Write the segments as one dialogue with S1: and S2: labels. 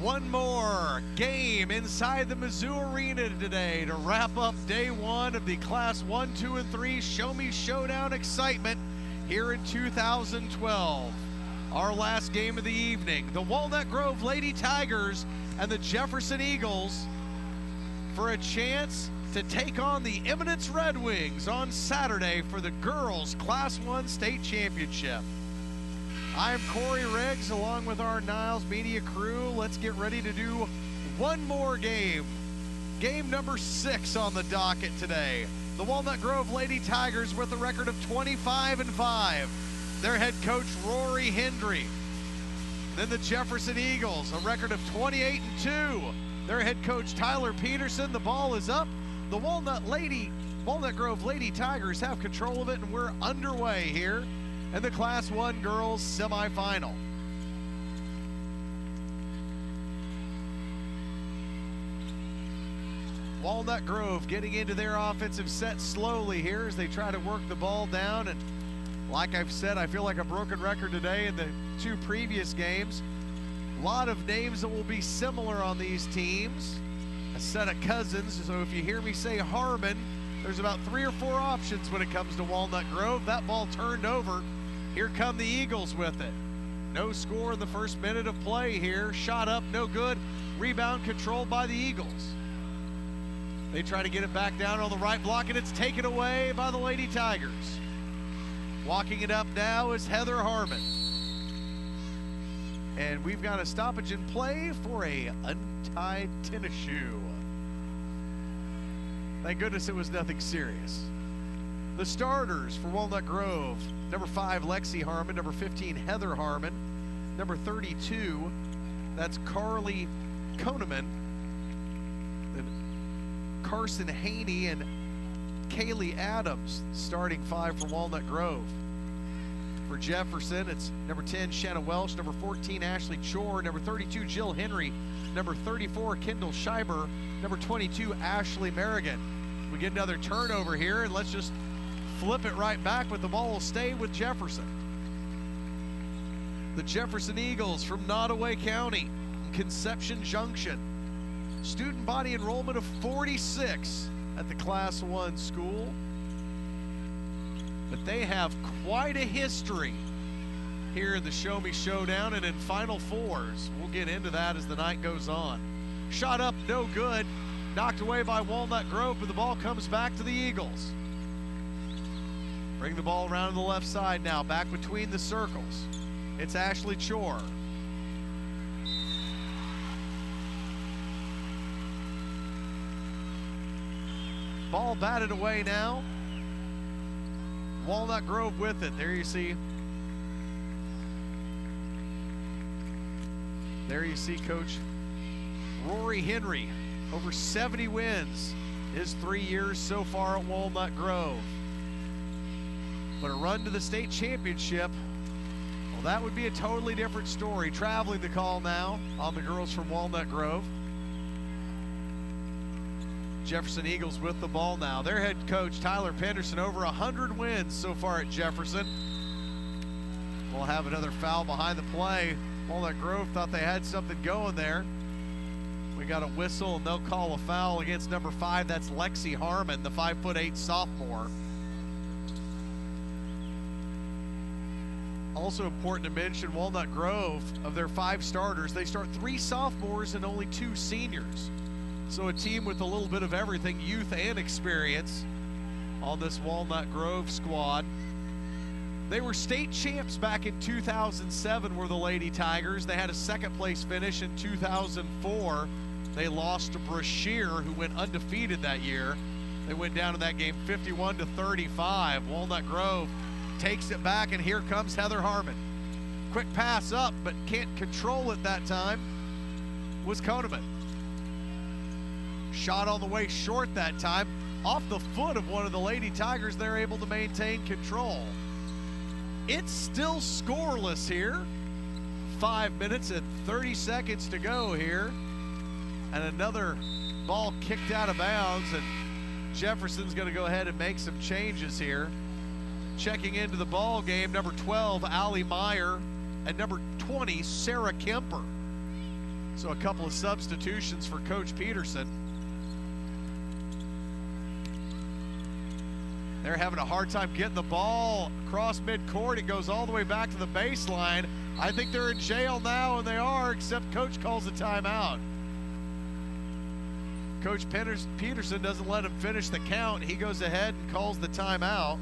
S1: One more game inside the Mizzou Arena today to wrap up day one of the Class 1, 2, and 3 Show Me Showdown excitement here in 2012. Our last game of the evening, the Walnut Grove Lady Tigers and the Jefferson Eagles for a chance to take on the Eminence Red Wings on Saturday for the girls Class 1 state championship. I'm Corey Riggs along with our Niles Media crew. Let's get ready to do one more game. Game number 6 on the docket today. The Walnut Grove Lady Tigers with a record of 25-5. Their head coach, Rory Hendry. Then the Jefferson Eagles, a record of 28-2. Their head coach, Tyler Peterson. The ball is up. The Walnut Grove Lady Tigers have control of it, and we're underway here in the Class 1 girls semifinal. Walnut Grove getting into their offensive set slowly here as they try to work the ball down. And like I've said, I feel like a broken record today in the 2 previous games. A lot of names that will be similar on these teams. A set of cousins, so if you hear me say Harmon, there's about 3 or 4 options when it comes to Walnut Grove. That ball turned over. Here come the Eagles with it. No score in the first minute of play here. Shot up, no good. Rebound controlled by the Eagles. They try to get it back down on the right block, and it's taken away by the Lady Tigers. Walking it up now is Heather Harmon. And we've got a stoppage in play for a untied tennis shoe. Thank goodness it was nothing serious. The starters for Walnut Grove, number 5, Lexi Harmon, number 15, Heather Harmon, number 32, that's Carly Koneman, then Carson Haney and Kaylee Adams, starting 5 for Walnut Grove. For Jefferson, it's number 10, Shanna Welsh, number 14, Ashley Chor, number 32, Jill Henry, number 34, Kendall Scheiber, number 22, Ashley Merrigan. We get another turnover here, and let's just flip it right back, but the ball will stay with Jefferson. The Jefferson Eagles from Nottoway County, Conception Junction. Student body enrollment of 46 at the Class 1 school. But they have quite a history here in the Show Me Showdown and in Final Fours. We'll get into that as the night goes on. Shot up, no good. Knocked away by Walnut Grove, but the ball comes back to the Eagles. Bring the ball around to the left side now, back between the circles. It's Ashley Chor. Ball batted away now. Walnut Grove with it. There you see Coach Rory Henry. Over 70 wins his 3 years so far at Walnut Grove. But a run to the state championship, well, that would be a totally different story. Traveling the call now on the girls from Walnut Grove. Jefferson Eagles with the ball now. Their head coach, Tyler Penderson, over 100 wins so far at Jefferson. We'll have another foul behind the play. Walnut Grove thought they had something going there. We got a whistle, and they'll call a foul against number 5. That's Lexi Harmon, the 5'8" sophomore. Also important to mention, Walnut Grove, of their 5 starters, they start 3 sophomores and only 2 seniors. So a team with a little bit of everything, youth and experience, on this Walnut Grove squad. They were state champs back in 2007, were the Lady Tigers. They had a 2nd place finish in 2004. They lost to Brashear, who went undefeated that year. They went down in that game 51-35. Walnut Grove takes it back, and here comes Heather Harmon. Quick pass up, but can't control it that time, was Koneman. Shot on the way short that time, off the foot of one of the Lady Tigers. They're able to maintain control. It's still scoreless here. 5 minutes and 30 seconds to go here. And another ball kicked out of bounds, and Jefferson's gonna go ahead and make some changes here. Checking into the ball game, number 12, Allie Meyer, and number 20, Sarah Kemper. So a couple of substitutions for Coach Peterson. They're having a hard time getting the ball across midcourt. It goes all the way back to the baseline. I think they're in jail now, and they are, except Coach calls a timeout. Coach Peterson doesn't let him finish the count. He goes ahead and calls the timeout.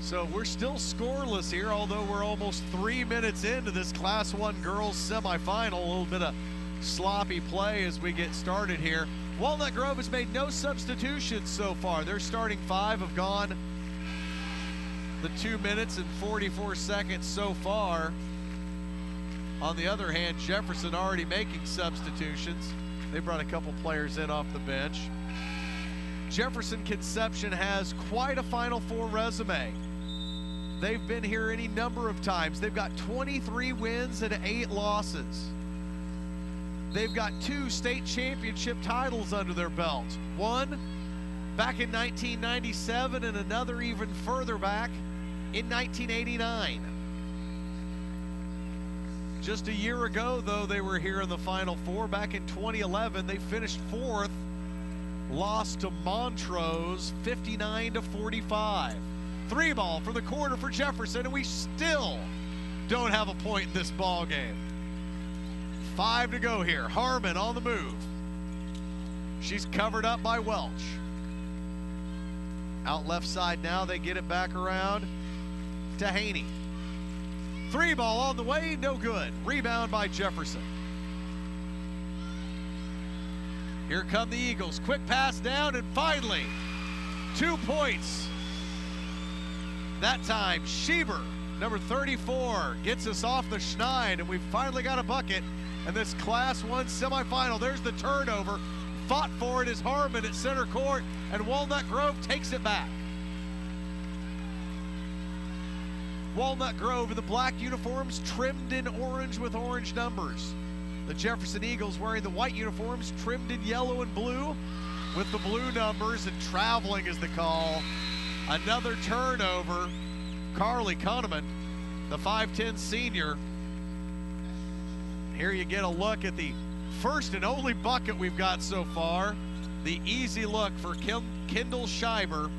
S1: So we're still scoreless here, although we're almost 3 minutes into this Class 1 girls semifinal. A little bit of sloppy play as we get started here. Walnut Grove has made no substitutions so far. Their starting 5 have gone the 2 minutes and 44 seconds so far. On the other hand, Jefferson already making substitutions. They brought a couple players in off the bench. Jefferson Conception has quite a Final Four resume. They've been here any number of times. They've got 23 wins and 8 losses. They've got 2 state championship titles under their belt. One back in 1997 and another even further back in 1989. Just a year ago, though, they were here in the Final Four. Back in 2011, they finished 4th, lost to Montrose 59-45. 3 ball from the corner for Jefferson, and we still don't have a point in this ball game. 5 to go here. Harmon on the move. She's covered up by Welch. Out left side now, they get it back around to Haney. 3 ball on the way, no good. Rebound by Jefferson. Here come the Eagles. Quick pass down, and finally, 2 points. That time, Schieber, number 34, gets us off the schneid, and we've finally got a bucket in this Class 1 semifinal. There's the turnover. Fought for it is Harmon at center court, and Walnut Grove takes it back. Walnut Grove in the black uniforms, trimmed in orange with orange numbers. The Jefferson Eagles wearing the white uniforms, trimmed in yellow and blue with the blue numbers, and traveling is the call. Another turnover. Carly Kahneman, the 5'10 senior. Here you get a look at the first and only bucket we've got so far. The easy look for Kendall Schieber.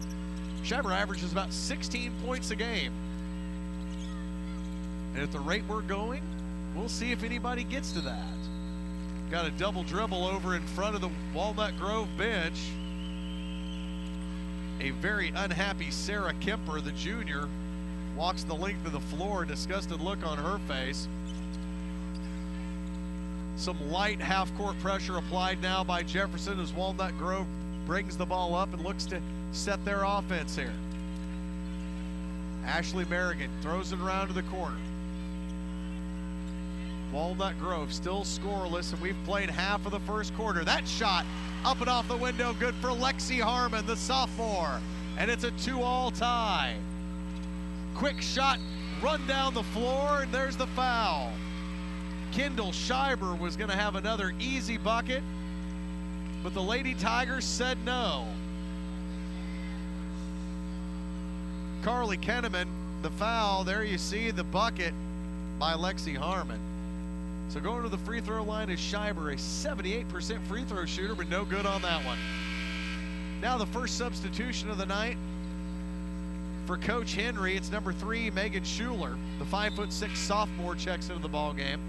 S1: Schieber averages about 16 points a game. And at the rate we're going, we'll see if anybody gets to that. Got a double dribble over in front of the Walnut Grove bench. A very unhappy Sarah Kemper, the junior, walks the length of the floor, disgusted look on her face. Some light half-court pressure applied now by Jefferson as Walnut Grove brings the ball up and looks to set their offense here. Ashley Merrigan throws it around to the corner. Walnut Grove still scoreless, and we've played half of the first quarter. That shot up and off the window, good for Lexi Harmon, the sophomore, and it's a 2-all tie. Quick shot, run down the floor, and there's the foul. Kendall Schieber was gonna have another easy bucket, but the Lady Tigers said no. Carly Kahneman, the foul, there you see the bucket by Lexi Harmon. So going to the free throw line is Schieber, a 78% free throw shooter, but no good on that one. Now the first substitution of the night for Coach Henry. It's number 3, Megan Schuler. The 5'6" sophomore checks into the ball game.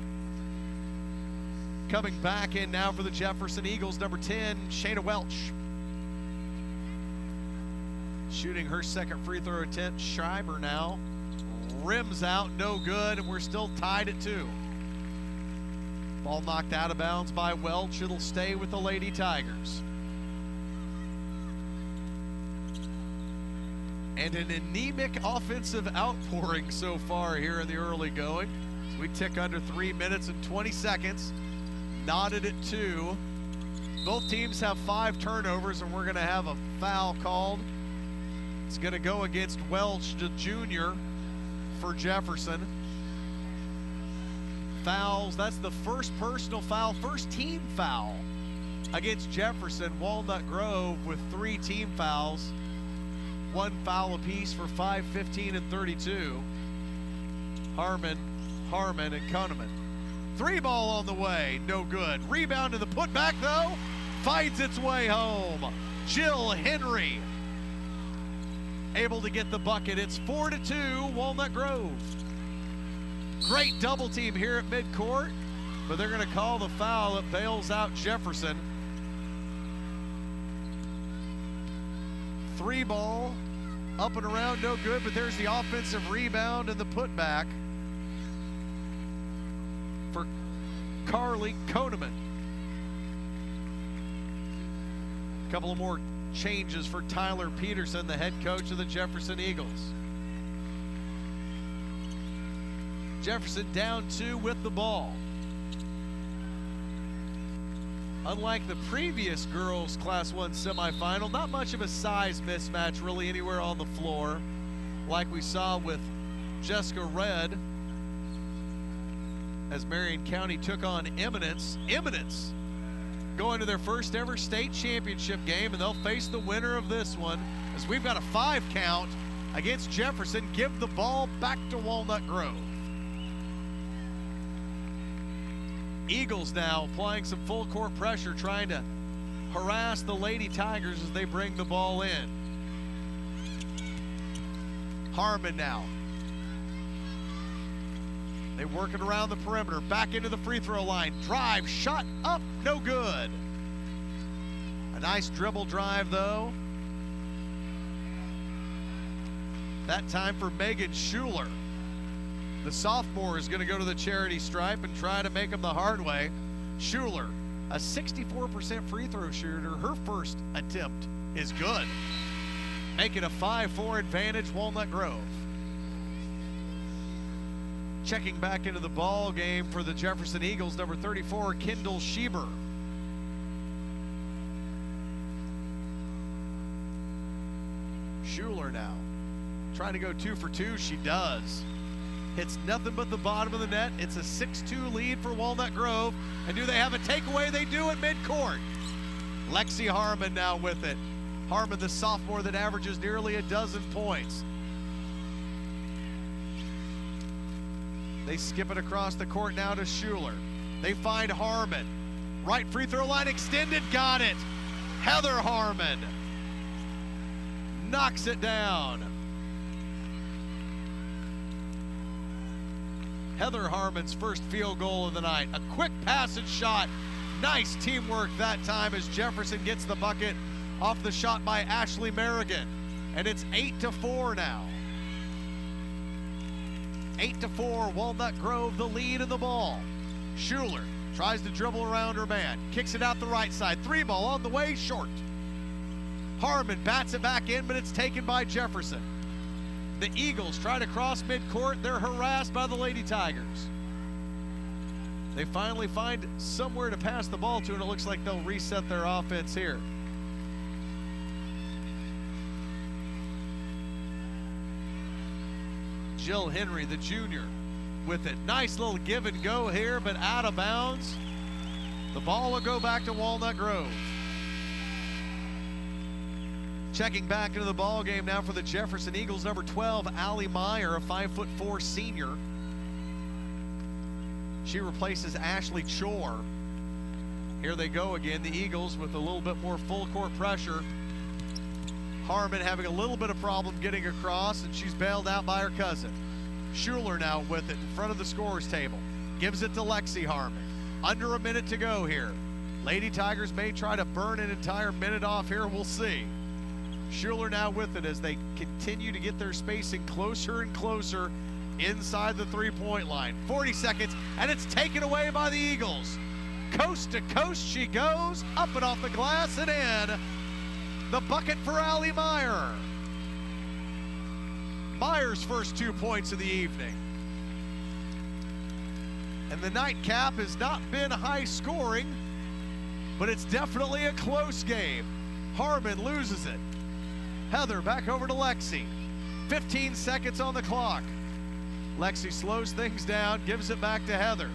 S1: Coming back in now for the Jefferson Eagles, number 10, Shayna Welch. Shooting her second free throw attempt. Schieber now rims out, no good, and we're still tied at 2. Ball knocked out of bounds by Welch. It'll stay with the Lady Tigers. And an anemic offensive outpouring so far here in the early going. So we tick under 3 minutes and 20 seconds. Knotted at 2. Both teams have 5 turnovers, and we're gonna have a foul called. It's gonna go against Welch, the junior, for Jefferson. Fouls, that's the first personal foul, first team foul against Jefferson. Walnut Grove with 3 team fouls. 1 foul apiece for 5, 15, and 32. Harmon Harmon and Koneman. 3-ball on the way, no good. Rebound to the putback though, finds its way home. Jill Henry able to get the bucket. It's 4-2, Walnut Grove. Great double team here at midcourt, but they're gonna call the foul that bails out Jefferson. 3-ball, up and around, no good, but there's the offensive rebound and the putback for Carly Koneman. A couple of more changes for Tyler Peterson, the head coach of the Jefferson Eagles. Jefferson down 2 with the ball. Unlike the previous girls Class 1 semifinal, not much of a size mismatch really anywhere on the floor, like we saw with Jessica Red as Marion County took on Eminence. Eminence going to their first ever state championship game, and they'll face the winner of this one as we've got a 5 count against Jefferson. Give the ball back to Walnut Grove. Eagles now applying some full court pressure, trying to harass the Lady Tigers as they bring the ball in. Harmon now. They work it around the perimeter, back into the free throw line. Drive, shot up, no good. A nice dribble drive though. That time for Megan Schuler. The sophomore is going to go to the charity stripe and try to make them the hard way. Schuler, a 64% free throw shooter. Her first attempt is good. Make it a 5-4 advantage, Walnut Grove. Checking back into the ball game for the Jefferson Eagles, number 34, Kendall Schieber. Schuler now, trying to go 2 for 2, she does. Hits nothing but the bottom of the net. It's a 6-2 lead for Walnut Grove. And do they have a takeaway? They do at midcourt. Lexi Harmon now with it. Harmon, the sophomore that averages nearly a dozen points. They skip it across the court now to Schuler. They find Harmon. Right free throw line extended, got it. Heather Harmon knocks it down. Heather Harmon's first field goal of the night. A quick passage shot. Nice teamwork that time as Jefferson gets the bucket off the shot by Ashley Merrigan. And it's 8-4 now. 8-4, Walnut Grove the lead in the ball. Schuler tries to dribble around her man. Kicks it out the right side. 3-ball on the way, short. Harmon bats it back in, but it's taken by Jefferson. The Eagles try to cross midcourt. They're harassed by the Lady Tigers. They finally find somewhere to pass the ball to, and it looks like they'll reset their offense here. Jill Henry, the junior, with it. Nice little give and go here, but out of bounds. The ball will go back to Walnut Grove. Checking back into the ball game now for the Jefferson Eagles, number 12, Allie Meyer, a 5'4" senior. She replaces Ashley Chor. Here they go again, the Eagles with a little bit more full court pressure. Harmon having a little bit of problem getting across, and she's bailed out by her cousin. Schuler now with it in front of the scorer's table. Gives it to Lexi Harmon. Under a minute to go here. Lady Tigers may try to burn an entire minute off here, we'll see. Schuler now with it as they continue to get their spacing closer and closer inside the three-point line. 40 seconds, and it's taken away by the Eagles. Coast to coast she goes, up and off the glass and in. The bucket for Allie Meyer. Meyer's first 2 points of the evening. And the nightcap has not been high scoring, but it's definitely a close game. Harmon loses it. Heather back over to Lexi. 15 seconds on the clock. Lexi slows things down, gives it back to Heather.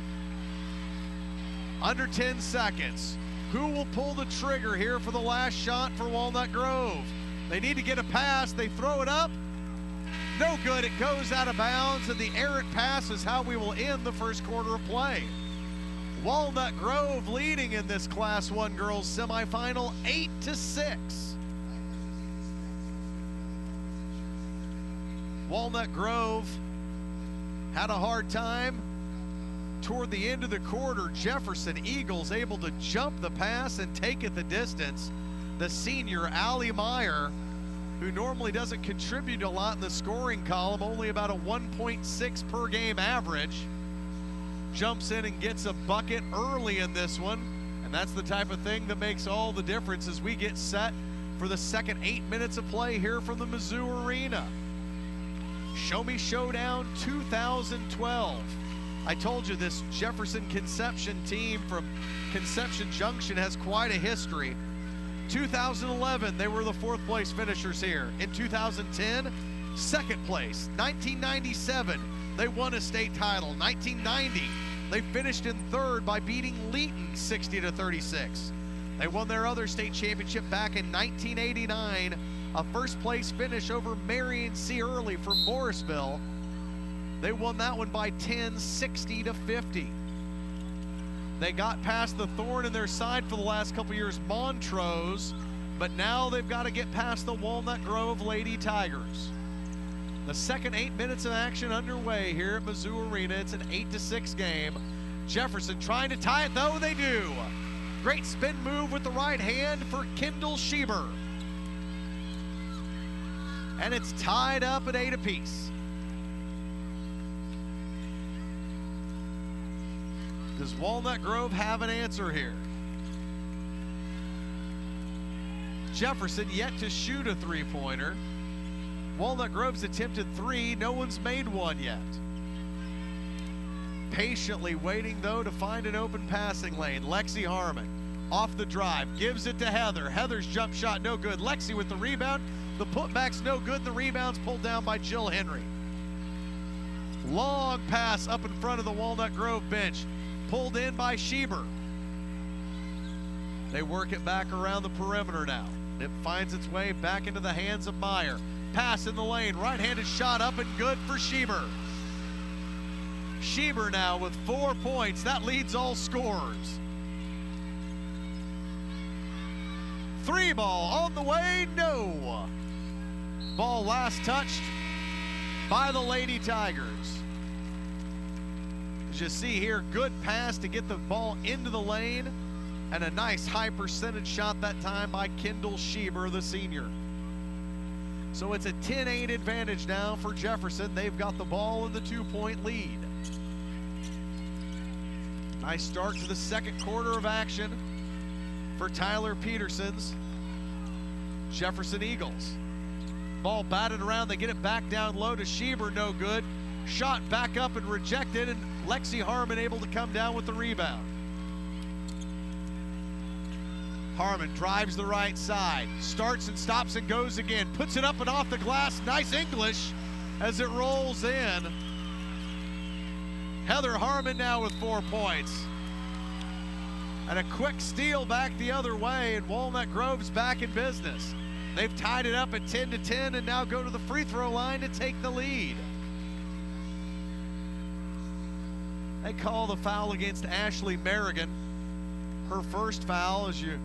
S1: Under 10 seconds. Who will pull the trigger here for the last shot for Walnut Grove? They need to get a pass. They throw it up. No good, it goes out of bounds, and the errant pass is how we will end the first quarter of play. Walnut Grove leading in this Class 1 girls semifinal 8-6. Walnut Grove had a hard time toward the end of the quarter. Jefferson Eagles able to jump the pass and take it the distance. The senior Allie Meyer, who normally doesn't contribute a lot in the scoring column, only about a 1.6 per game average, jumps in and gets a bucket early in this one. And that's the type of thing that makes all the difference as we get set for the second 8 minutes of play here from the Mizzou Arena. Show Me Showdown 2012. I told you this Jefferson Conception team from Conception Junction has quite a history. 2011, they were the 4th place finishers here. In 2010, 2nd place. 1997, they won a state title. 1990, they finished in 3rd by beating Leeton 60-36. They won their other state championship back in 1989, a 1st place finish over Marion C. Early from Morrisville. They won that one by 10, 60-50. They got past the thorn in their side for the last couple years, Montrose, but now they've got to get past the Walnut Grove Lady Tigers. The second 8 minutes of action underway here at Mizzou Arena. It's an 8-6 game. Jefferson trying to tie it, though they do. Great spin move with the right hand for Kendall Schieber. And it's tied up at 8 apiece. Does Walnut Grove have an answer here? Jefferson yet to shoot a three-pointer. Walnut Grove's attempted 3, no one's made one yet. Patiently waiting though to find an open passing lane. Lexi Harmon off the drive, gives it to Heather. Heather's jump shot no good. Lexi with the rebound. The putback's no good. The rebound's pulled down by Jill Henry. Long pass up in front of the Walnut Grove bench. Pulled in by Schieber. They work it back around the perimeter now. It finds its way back into the hands of Meyer. Pass in the lane, right-handed shot up and good for Schieber. Schieber now with 4 points. That leads all scorers. 3 ball on the way, no. Ball last touched by the Lady Tigers. As you see here, good pass to get the ball into the lane, and a nice high percentage shot that time by Kendall Schieber, the senior. So it's a 10-8 advantage now for Jefferson. They've got the ball in the 2-point lead. Nice start to the second quarter of action for Tyler Peterson's Jefferson Eagles. Ball batted around, they get it back down low to Schieber, no good. Shot back up and rejected, and Lexi Harmon able to come down with the rebound. Harmon drives the right side, starts and stops and goes again, puts it up and off the glass. Nice English as it rolls in. Heather Harmon now with 4 points. And a quick steal back the other way, and Walnut Grove's back in business. They've tied it up at 10-10 and now go to the free throw line to take the lead. They call the foul against Ashley Merrigan. Her first foul, as you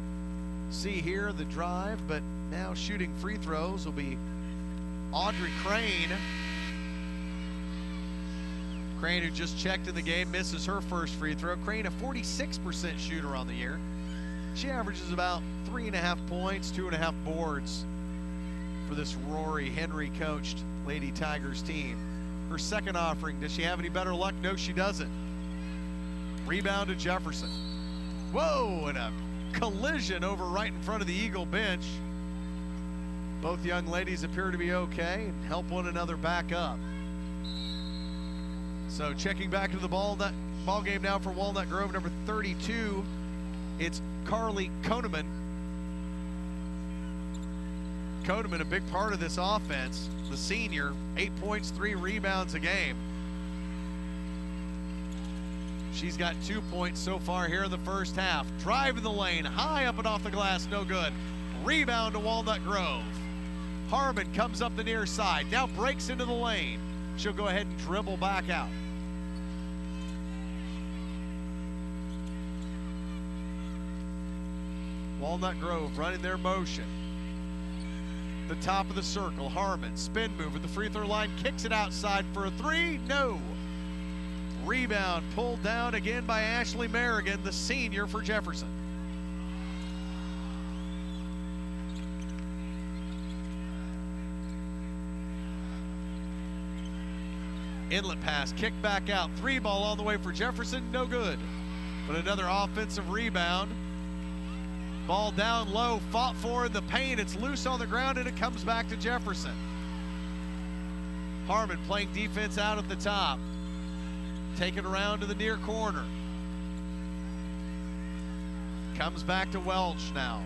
S1: see here, the drive, but now shooting free throws will be Audrey Crane. Crane, who just checked in the game, misses her first free throw. Crane, a 46% shooter on the year. She averages about 3.5 points, 2.5 boards for this Rory Henry coached Lady Tigers team. Her second offering, does she have any better luck? No, she doesn't. Rebound to Jefferson. Whoa, and a collision over right in front of the Eagle bench. Both young ladies appear to be okay and help one another back up. So checking back into the ball game now for Walnut Grove, number 32. It's Carly Koneman. Koneman, a big part of this offense. The senior, 8 points, 3 rebounds a game. She's got 2 points so far here in the first half. Drive in the lane, high up and off the glass, no good. Rebound to Walnut Grove. Harmon comes up the near side, now breaks into the lane. She'll go ahead and dribble back out. Walnut Grove running their motion. The top of the circle, Harmon, spin move at the free throw line, kicks it outside for a three, no. Rebound pulled down again by Ashley Merrigan, the senior for Jefferson. Inlet pass, kick back out, three ball on the way for Jefferson, no good. But another offensive rebound. Ball down low, fought for in the paint. It's loose on the ground and it comes back to Jefferson. Harmon playing defense out at the top. Take it around to the near corner. Comes back to Welch now.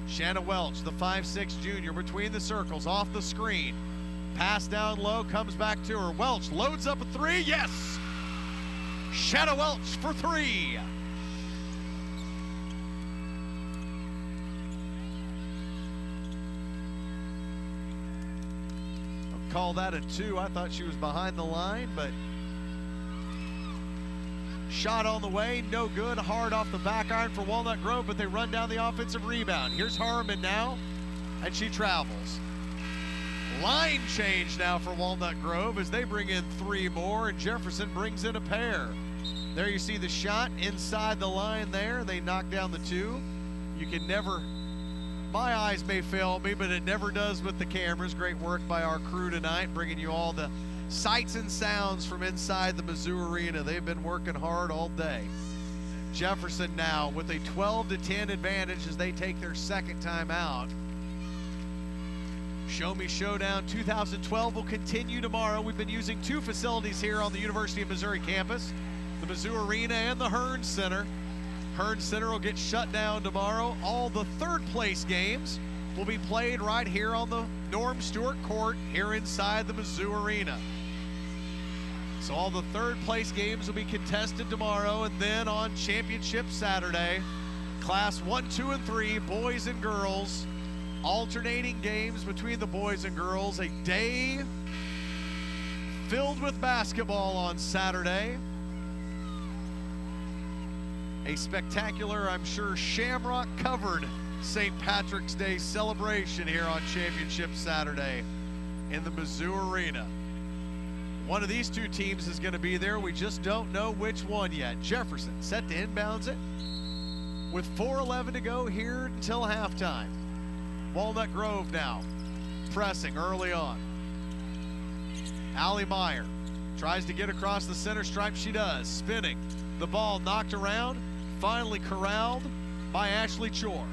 S1: Shanna Welch, the 5'6" junior, between the circles, off the screen. Pass down low, comes back to her. Welch loads up a three, yes! Shanna Welch for three. Call that a two. I thought she was behind the line, but shot on the way, no good. Hard off the back iron for Walnut Grove, but they run down the offensive rebound. Here's Harmon now, and she travels. Line change now for Walnut Grove as they bring in three more, and Jefferson brings in a pair. There you see the shot inside the line there. They knock down the two. You can never, my eyes may fail me, but it never does with the cameras. Great work by our crew tonight, bringing you all the sights and sounds from inside the Mizzou Arena. They've been working hard all day. Jefferson now with a 12-10 advantage as they take their second time out. Show Me Showdown 2012 will continue tomorrow. We've been using two facilities here on the University of Missouri campus, the Mizzou Arena and the Hearn Center. Hearn Center will get shut down tomorrow. All the third place games will be played right here on the Norm Stewart Court here inside the Mizzou Arena. So all the third place games will be contested tomorrow, and then on Championship Saturday, Class 1, 2, and 3, boys and girls, alternating games between the boys and girls. A day filled with basketball on Saturday. A spectacular, I'm sure, shamrock-covered St. Patrick's Day celebration here on Championship Saturday in the Mizzou Arena. One of these two teams is going to be there. We just don't know which one yet. Jefferson set to inbounds it with 4:11 to go here until halftime. Walnut Grove now pressing early on. Allie Meyer tries to get across the center stripe. She does. Spinning. The ball knocked around. Finally corralled by Ashley Chor.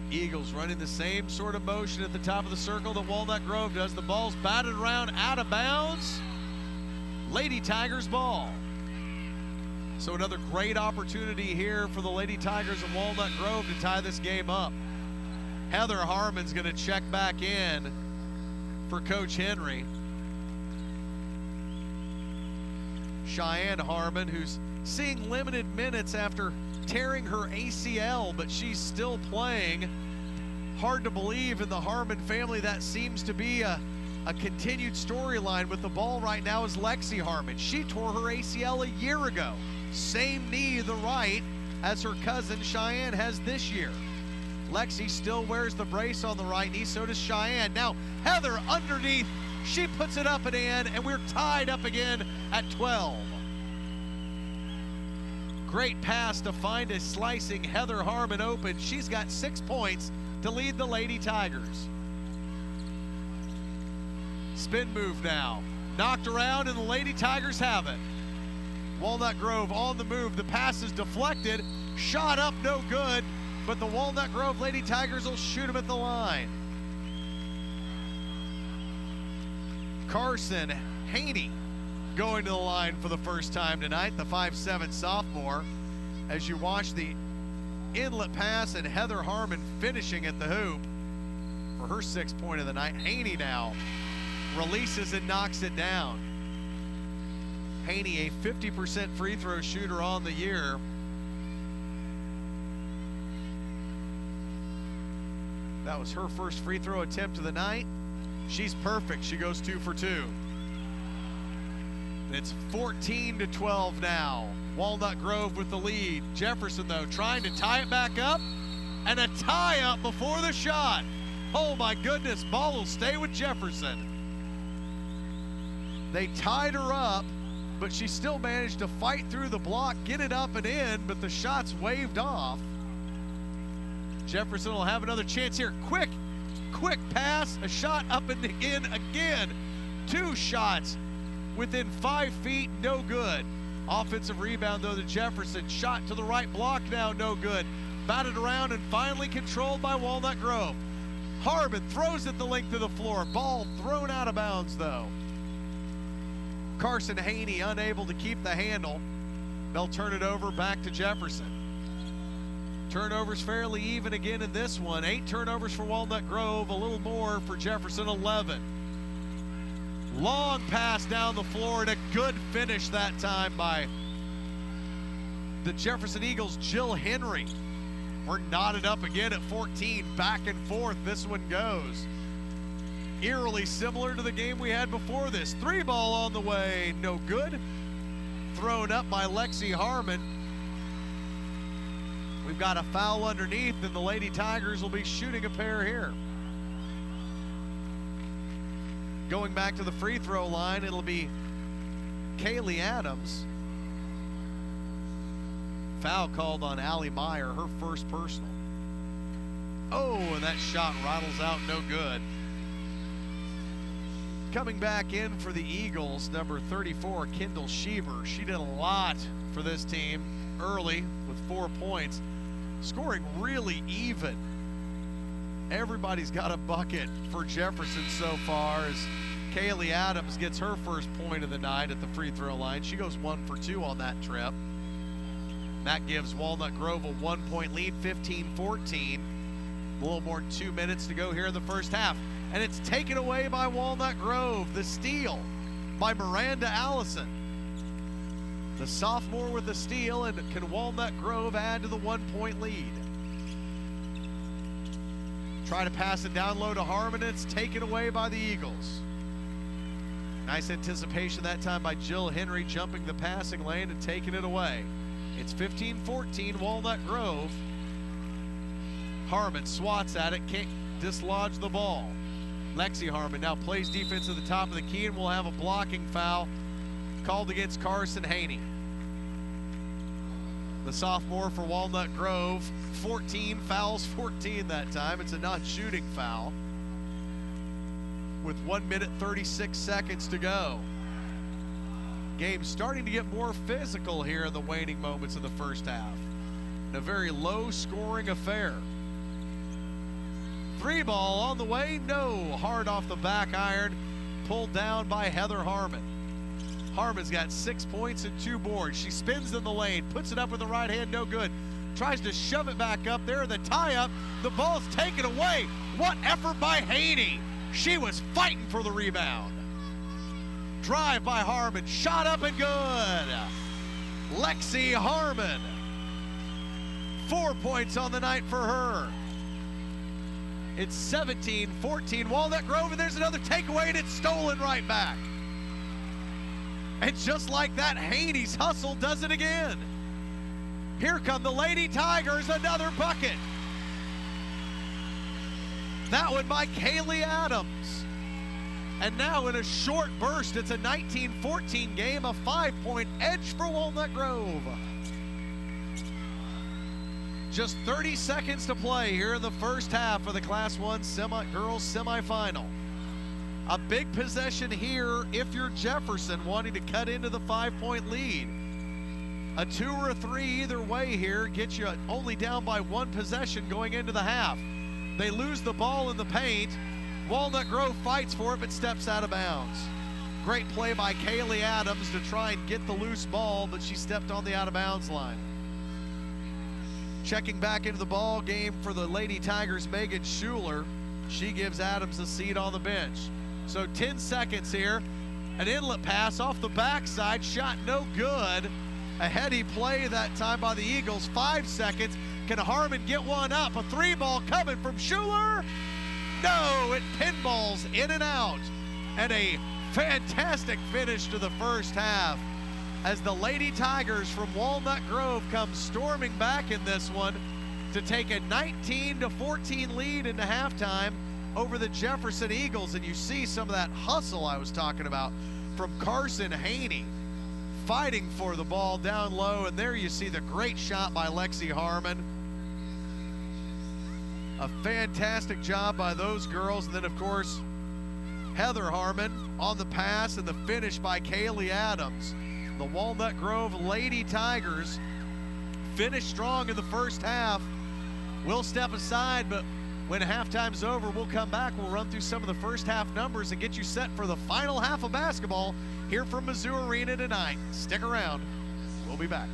S1: Eagles running the same sort of motion at the top of the circle that Walnut Grove does. The ball's batted around out of bounds. Lady Tigers ball. So another great opportunity here for the Lady Tigers of Walnut Grove to tie this game up. Heather Harmon's going to check back in for Coach Henry. Cheyenne Harmon, who's seeing limited minutes after tearing her ACL, but she's still playing. Hard to believe in the Harmon family. That seems to be a continued storyline with the ball right now is Lexi Harmon. She tore her ACL a year ago. Same knee, the right, as her cousin Cheyenne has this year. Lexi still wears the brace on the right knee, so does Cheyenne. Now, Heather underneath, she puts it up and in, and we're tied up again at 12. Great pass to find a slicing Heather Harmon open. She's got 6 points to lead the Lady Tigers. Spin move now. Knocked around, and the Lady Tigers have it. Walnut Grove on the move. The pass is deflected. Shot up, no good. But the Walnut Grove Lady Tigers will shoot them at the line. Carson Haney going to the line for the first time tonight, the 5'7" sophomore. As you watch the inlet pass and Heather Harmon finishing at the hoop for her 6th point of the night. Haney now releases and knocks it down. Haney, a 50% free throw shooter on the year. That was her first free throw attempt of the night. She's perfect. She goes 2 for 2. It's 14-12 now. Walnut Grove with the lead. Jefferson, though, trying to tie it back up, and a tie-up before the shot. Oh, my goodness. Ball will stay with Jefferson. They tied her up, but she still managed to fight through the block, get it up and in, but the shot's waved off. Jefferson will have another chance here. Quick pass, a shot up and in again. 2 shots within 5 feet, no good. Offensive rebound, though, to Jefferson. Shot to the right block now, no good. Batted around and finally controlled by Walnut Grove. Harmon throws it the length of the floor. Ball thrown out of bounds, though. Carson Haney unable to keep the handle. They'll turn it over back to Jefferson. Turnovers fairly even again in this one. 8 turnovers for Walnut Grove, a little more for Jefferson, 11. Long pass down the floor and a good finish that time by the Jefferson Eagles' Jill Henry. We're knotted up again at 14, back and forth this one goes. Eerily similar to the game we had before this. 3 ball on the way, no good. Thrown up by Lexi Harmon. We've got a foul underneath, and the Lady Tigers will be shooting a pair here. Going back to the free throw line, it'll be Kaylee Adams. Foul called on Allie Meyer, her first personal. Oh, and that shot rattles out, no good. Coming back in for the Eagles, number 34, Kendall Sheaver. She did a lot for this team early with 4 points. Scoring really even. Everybody's got a bucket for Jefferson so far as Kaylee Adams gets her first point of the night at the free throw line. She goes 1 for 2 on that trip. That gives Walnut Grove a 1-point lead, 15-14. A little more than 2 minutes to go here in the first half. And it's taken away by Walnut Grove. The steal by Miranda Allison. The sophomore with the steal, and can Walnut Grove add to the 1-point lead? Try to pass it down low to Harmon, and it's taken away by the Eagles. Nice anticipation that time by Jill Henry, jumping the passing lane and taking it away. It's 15-14, Walnut Grove. Harmon swats at it, can't dislodge the ball. Lexi Harmon now plays defense at the top of the key and will have a blocking foul called against Carson Haney. The sophomore for Walnut Grove, 14 fouls, 14 that time. It's a non-shooting foul with 1 minute 36 seconds to go. Game starting to get more physical here in the waning moments of the first half. A very low scoring affair. 3 ball on the way, no. Hard off the back iron, pulled down by Heather Harmon. Harmon's got 6 points and 2 boards. She spins in the lane, puts it up with the right hand, no good. Tries to shove it back up there, the tie-up, the ball's taken away. What effort by Haney. She was fighting for the rebound. Drive by Harmon, shot up and good. Lexi Harmon, 4 points on the night for her. It's 17-14 Walnut Grove, and there's another takeaway, and it's stolen right back. And just like that, Haney's hustle does it again. Here come the Lady Tigers, another bucket. That one by Kaylee Adams. And now in a short burst, it's a 19-14 game, a 5-point edge for Walnut Grove. Just 30 seconds to play here in the first half of the Class 1 girls semifinal. A big possession here if you're Jefferson wanting to cut into the 5-point lead. A 2 or a 3 either way here gets you only down by 1 possession going into the half. They lose the ball in the paint. Walnut Grove fights for it but steps out of bounds. Great play by Kaylee Adams to try and get the loose ball, but she stepped on the out of bounds line. Checking back into the ball game for the Lady Tigers, Megan Schuler. She gives Adams a seat on the bench. So 10 seconds here. An inlet pass off the backside, shot no good. A heady play that time by the Eagles. 5 seconds. Can Harmon get one up? A 3-ball coming from Schuler. No, it pinballs in and out. And a fantastic finish to the first half as the Lady Tigers from Walnut Grove come storming back in this one to take a 19-14 lead into halftime over the Jefferson Eagles. And you see some of that hustle I was talking about from Carson Haney, fighting for the ball down low. And there you see the great shot by Lexi Harmon. A fantastic job by those girls. And then, of course, Heather Harmon on the pass and the finish by Kaylee Adams. The Walnut Grove Lady Tigers finished strong in the first half. We'll step aside, but when halftime's over, we'll come back. We'll run through some of the first half numbers and get you set for the final half of basketball here from Mizzou Arena tonight. Stick around. We'll be back.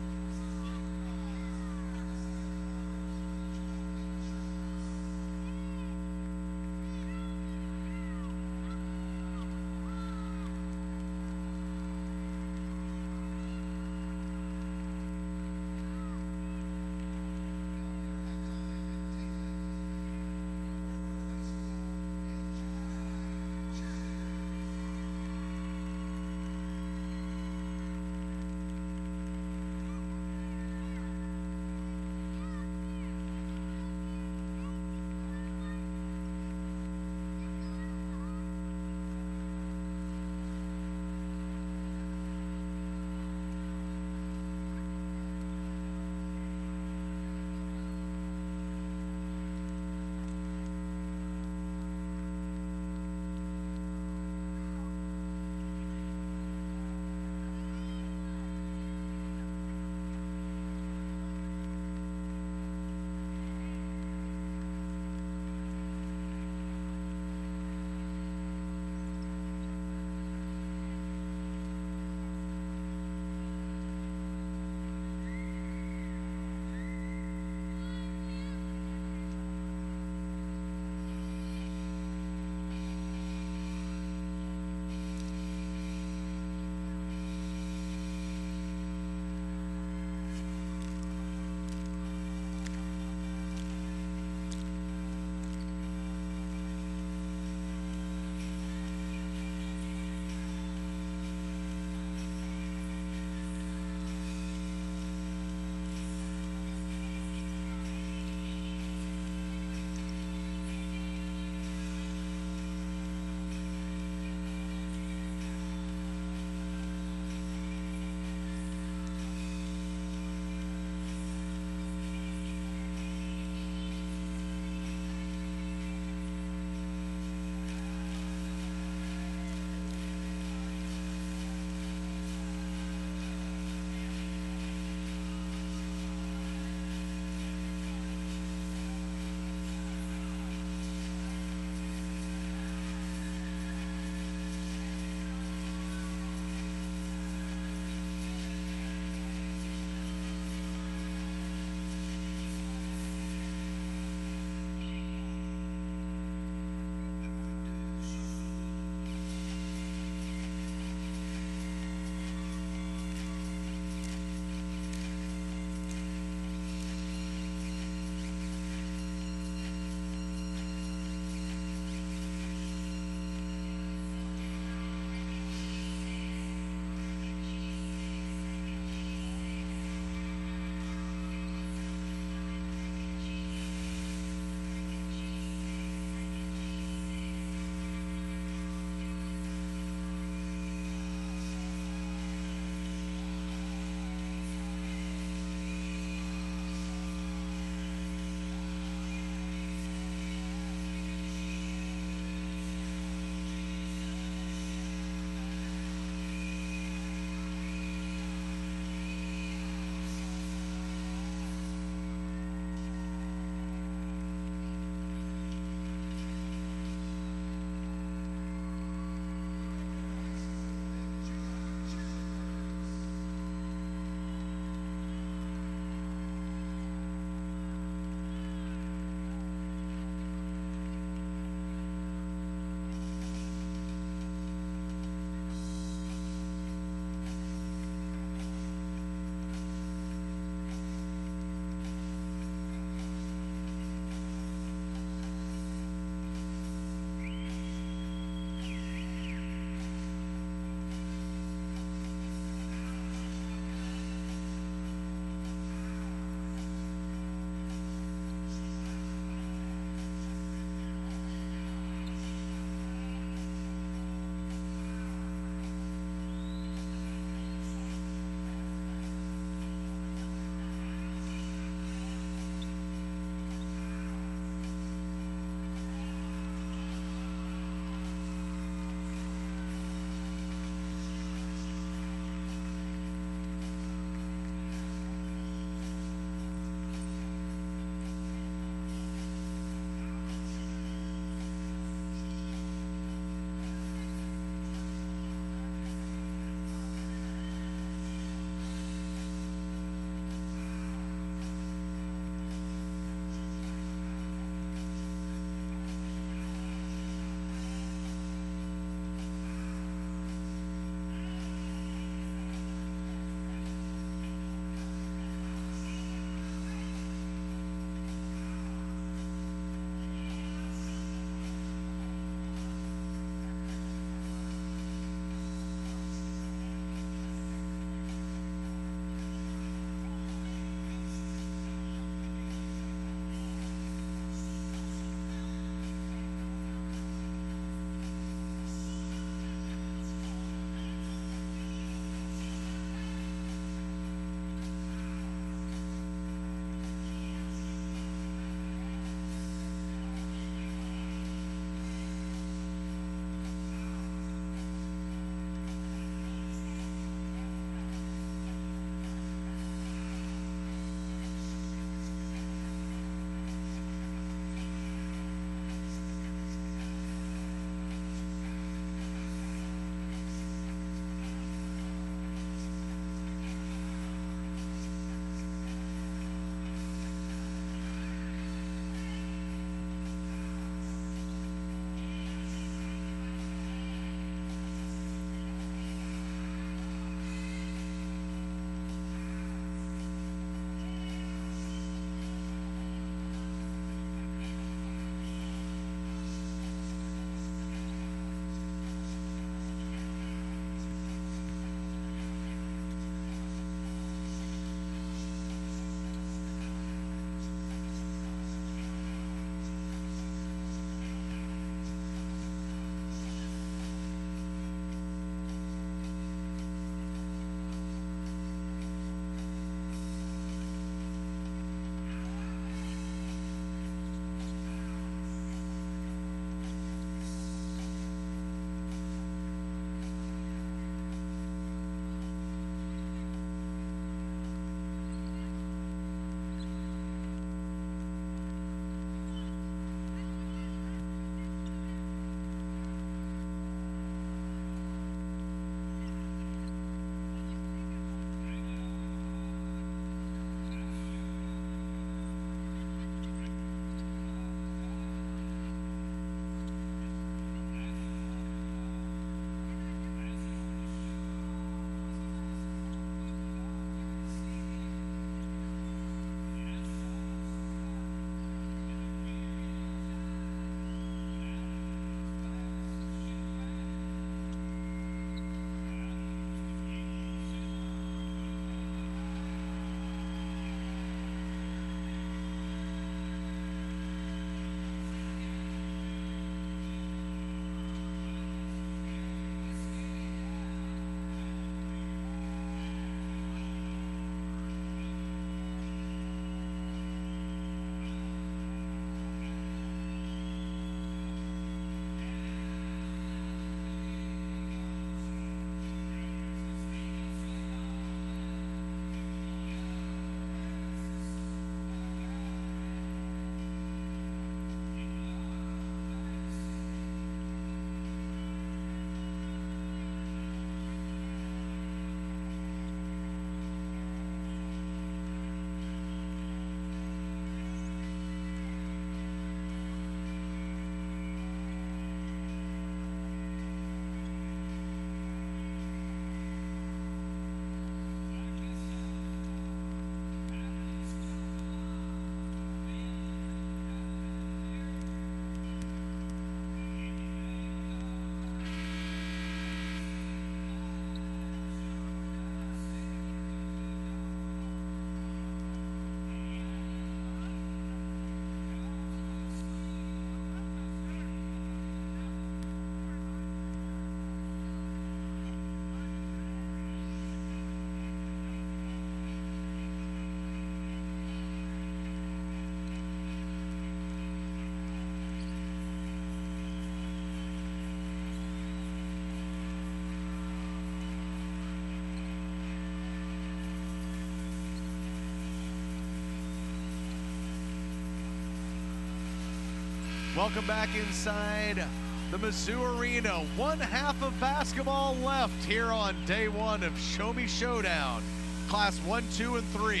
S1: Welcome back inside the Mizzou Arena. One half of basketball left here on day one of Show Me Showdown, Class 1, 2, and 3.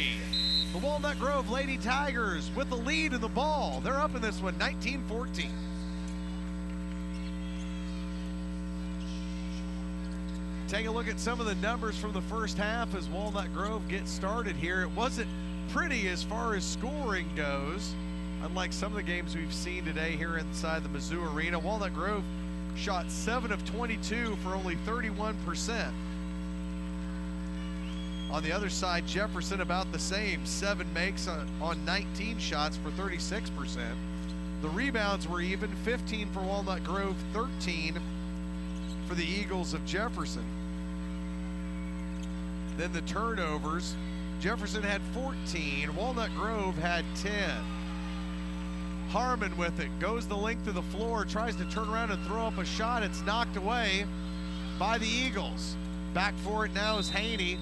S1: The Walnut Grove Lady Tigers with the lead in the ball. They're up in this one, 19-14. Take a look at some of the numbers from the first half as Walnut Grove gets started here. It wasn't pretty as far as scoring goes, unlike some of the games we've seen today here inside the Mizzou Arena. Walnut Grove shot 7 of 22 for only 31%. On the other side, Jefferson about the same, 7 makes on 19 shots for 36%. The rebounds were even, 15 for Walnut Grove, 13 for the Eagles of Jefferson. Then the turnovers, Jefferson had 14, Walnut Grove had 10. Harmon with it, goes the length of the floor, tries to turn around and throw up a shot. It's knocked away by the Eagles. Back for it now is Haney.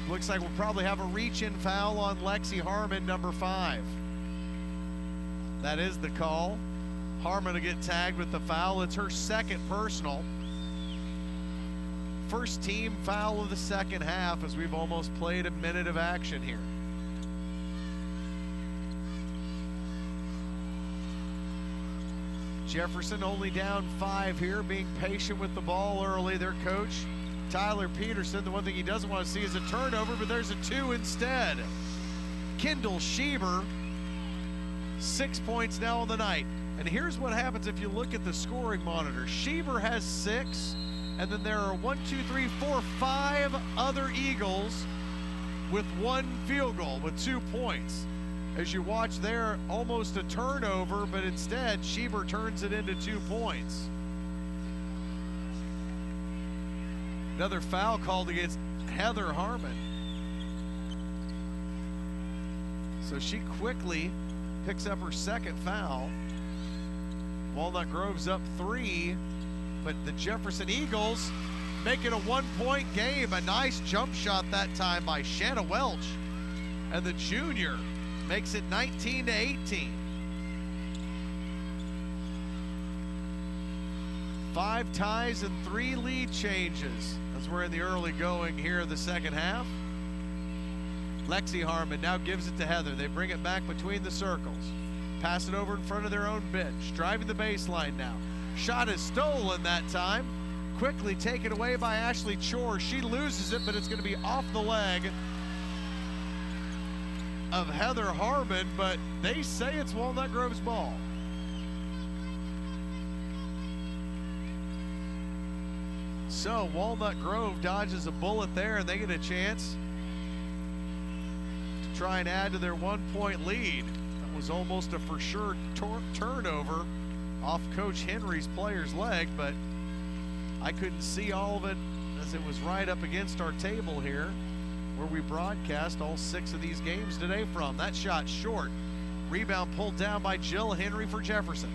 S1: Looks like we'll probably have a reach-in foul on Lexi Harmon, number 5. That is the call. Harmon will get tagged with the foul. It's her second personal. First team foul of the second half as we've almost played a minute of action here. Jefferson only down 5 here, being patient with the ball early. Their coach, Tyler Peterson, the one thing he doesn't want to see is a turnover, but there's a 2 instead. Kendall Schieber, 6 points now on the night. And here's what happens if you look at the scoring monitor. Schieber has 6, and then there are 5 other Eagles with 1 field goal with 2 points. As you watch there, almost a turnover, but instead Schieber turns it into 2 points. Another foul called against Heather Harmon. So she quickly picks up her second foul. Walnut Grove's up 3, but the Jefferson Eagles make it a 1-point game. A nice jump shot that time by Shanna Welch. And the junior makes it 19-18. 5 ties and 3 lead changes as we're in the early going here of the second half. Lexi Harmon now gives it to Heather. They bring it back between the circles. Pass it over in front of their own bench. Driving the baseline now. Shot is stolen that time. Quickly taken away by Ashley Chore. She loses it, but it's going to be off the leg of Heather Harmon, but they say it's Walnut Grove's ball. So Walnut Grove dodges a bullet there, and they get a chance to try and add to their 1-point lead. That was almost a for sure turnover off Coach Henry's player's leg, but I couldn't see all of it as it was right up against our table here where we broadcast all 6 of these games today from. That shot short. Rebound pulled down by Jill Henry for Jefferson.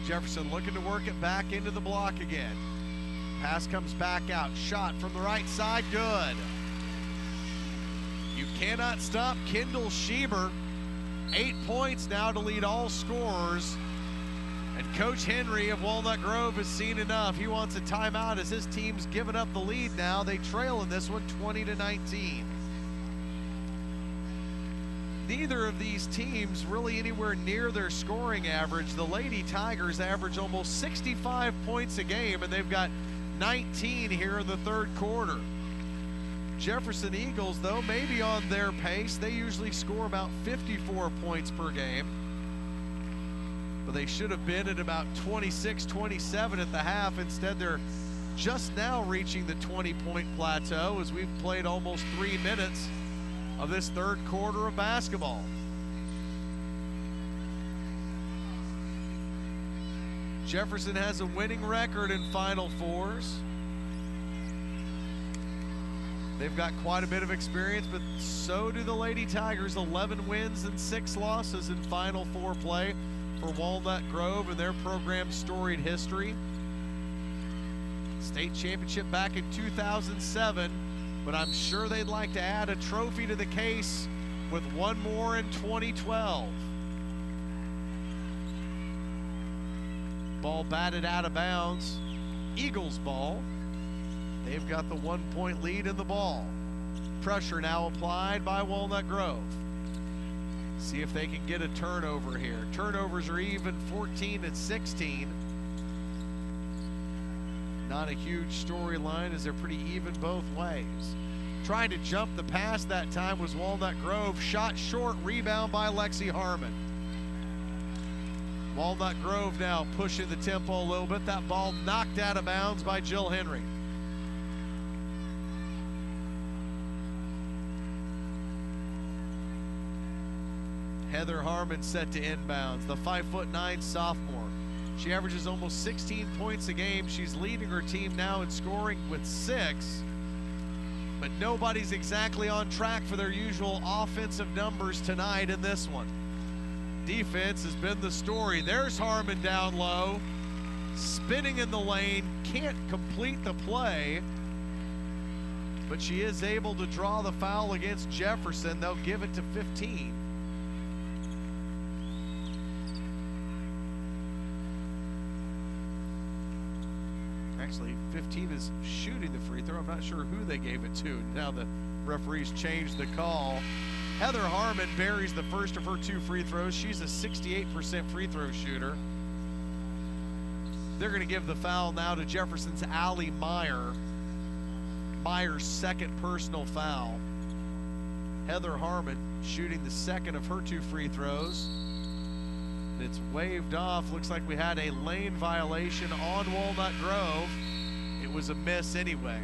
S1: Jefferson looking to work it back into the block again. Pass comes back out. Shot from the right side, good. You cannot stop Kendall Schieber. 8 points now to lead all scorers. And Coach Henry of Walnut Grove has seen enough. He wants a timeout as his team's given up the lead now. They trail in this one 20-19. Neither of these teams really anywhere near their scoring average. The Lady Tigers average almost 65 points a game, and they've got 19 here in the third quarter. Jefferson Eagles, though, maybe on their pace. They usually score about 54 points per game. But they should have been at about 26, 27 at the half. Instead, they're just now reaching the 20-point plateau as we've played almost 3 minutes of this third quarter of basketball. Jefferson has a winning record in Final Fours. They've got quite a bit of experience, but so do the Lady Tigers. 11 wins and 6 losses in Final Four play for Walnut Grove and their program's storied history. State championship back in 2007, but I'm sure they'd like to add a trophy to the case with one more in 2012. Ball batted out of bounds. Eagles ball. They've got the 1-point lead in the ball. Pressure now applied by Walnut Grove. See if they can get a turnover here. Turnovers are even 14-16. Not a huge storyline as they're pretty even both ways. Trying to jump the pass that time was Walnut Grove. Shot short, rebound by Lexi Harmon. Walnut Grove now pushing the tempo a little bit. That ball knocked out of bounds by Jill Henry. Heather Harmon set to inbounds, the 5'9" sophomore. She averages almost 16 points a game. She's leading her team now in scoring with 6, but nobody's exactly on track for their usual offensive numbers tonight in this one. Defense has been the story. There's Harmon down low, spinning in the lane, can't complete the play, but she is able to draw the foul against Jefferson. They'll give it to 15. Actually, 15 is shooting the free throw. I'm not sure who they gave it to. Now the referees changed the call. Heather Harmon buries the first of her 2 free throws. She's a 68% free throw shooter. They're going to give the foul now to Jefferson's Allie Meyer. Meyer's second personal foul. Heather Harmon shooting the second of her 2 free throws. It's waved off. Looks like we had a lane violation on Walnut Grove. It was a miss anyway.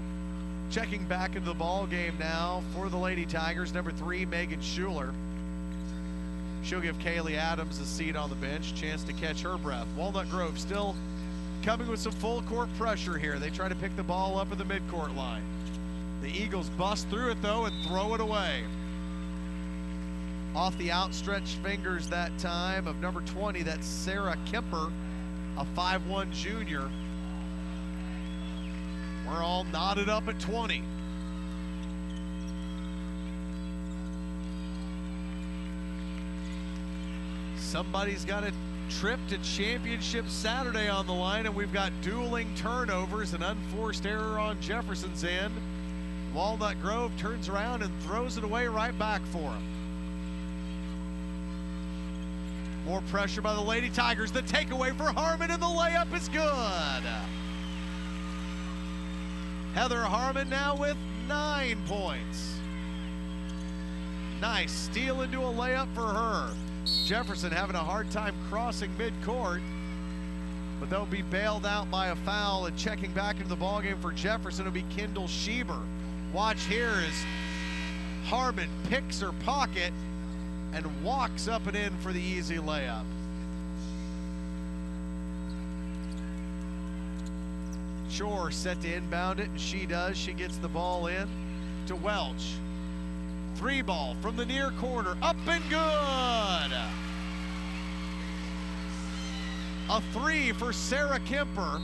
S1: Checking back into the ball game now for the Lady Tigers, number 3, Megan Schuler. She'll give Kaylee Adams a seat on the bench, chance to catch her breath. Walnut Grove still coming with some full court pressure here. They try to pick the ball up at the midcourt line. The Eagles bust through it though and throw it away. Off the outstretched fingers that time of number 20, that's Sarah Kemper, a 5'1" junior. We're all knotted up at 20. Somebody's got a trip to championship Saturday on the line, and we've got dueling turnovers, an unforced error on Jefferson's end. Walnut Grove turns around and throws it away right back for him. More pressure by the Lady Tigers. The takeaway for Harmon, and the layup is good. Heather Harmon now with 9 points. Nice steal into a layup for her. Jefferson having a hard time crossing midcourt, but they'll be bailed out by a foul, and checking back into the ballgame for Jefferson will be Kendall Schieber. Watch here as Harmon picks her pocket and walks up and in for the easy layup. Shore set to inbound it, and she does. She gets the ball in to Welch. 3 ball from the near corner, up and good. A 3 for Sarah Kemper,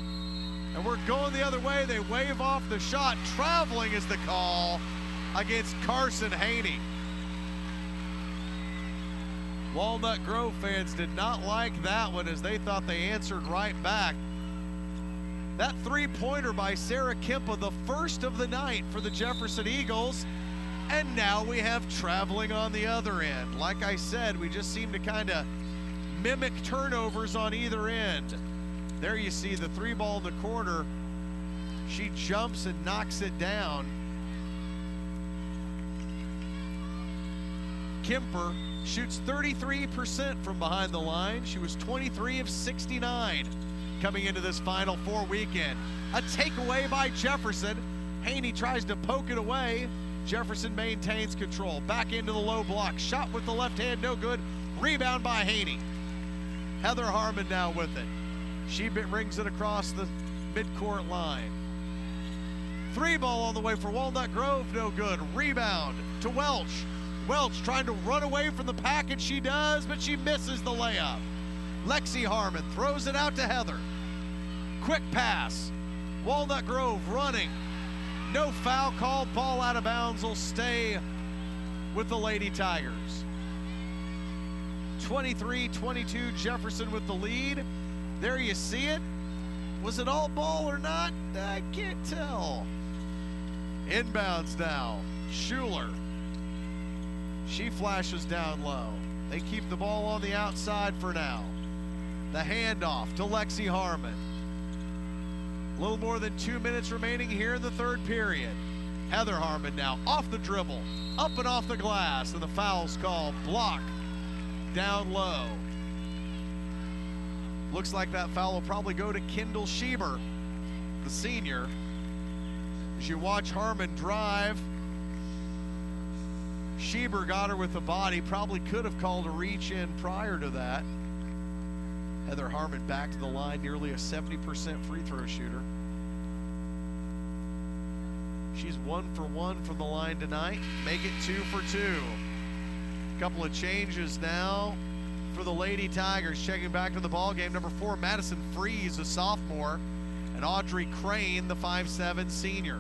S1: and we're going the other way. They wave off the shot. Traveling is the call against Carson Haney. Walnut Grove fans did not like that one, as they thought they answered right back. That 3-pointer by Sarah Kemper, the first of the night for the Jefferson Eagles, and now we have traveling on the other end. Like I said, we just seem to kind of mimic turnovers on either end. There you see the 3 ball in the corner. She jumps and knocks it down. Kemper shoots 33% from behind the line. She was 23 of 69 coming into this Final Four weekend. A takeaway by Jefferson. Haney tries to poke it away. Jefferson maintains control. Back into the low block. Shot with the left hand, no good. Rebound by Haney. Heather Harmon now with it. She rings it across the midcourt line. 3 ball on the way for Walnut Grove, no good. Rebound to Welch. Welch trying to run away from the pack, and she does, but she misses the layup. Lexi Harmon throws it out to Heather. Quick pass. Walnut Grove running. No foul called, ball out of bounds, will stay with the Lady Tigers. 23-22, Jefferson with the lead. There you see it. Was it all ball or not? I can't tell. Inbounds now, Schuler. She flashes down low. They keep the ball on the outside for now. The handoff to Lexi Harmon. A little more than 2 minutes remaining here in the third period. Heather Harmon now off the dribble, up and off the glass, and the foul's called. Block down low. Looks like that foul will probably go to Kendall Schieber, the senior. As you watch Harmon drive, Schieber got her with the body, probably could have called a reach in prior to that. Heather Harmon back to the line, nearly a 70% free throw shooter. She's 1 for 1 from the line tonight. Make it 2 for 2. Couple of changes now for the Lady Tigers. Checking back to the ball game, number 4, Madison Freeze, a sophomore, and Audrey Crane, the 5'7" senior.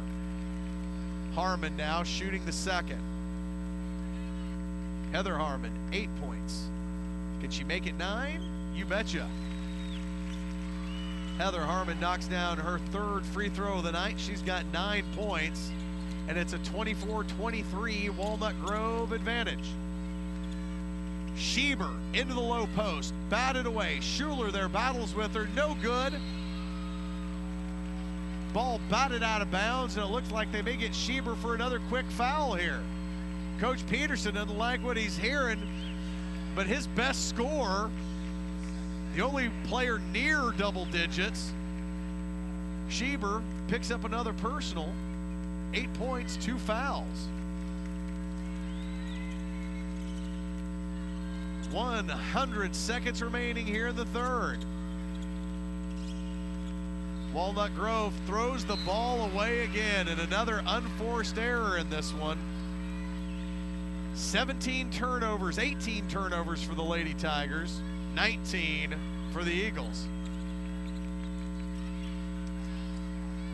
S1: Harmon now shooting the second. Heather Harmon, 8 points. Can she make it 9? You betcha. Heather Harmon knocks down her third free throw of the night. She's got 9 points, and it's a 24-23 Walnut Grove advantage. Schieber into the low post, batted away. Schuler there battles with her, no good. Ball batted out of bounds, and it looks like they may get Schieber for another quick foul here. Coach Peterson doesn't like what he's hearing, but his best scorer, the only player near double digits, Schieber, picks up another personal. 8 points, 2 fouls. 100 seconds remaining here in the third. Walnut Grove throws the ball away again, and another unforced error in this one. 17 turnovers, 18 turnovers for the Lady Tigers, 19 for the Eagles.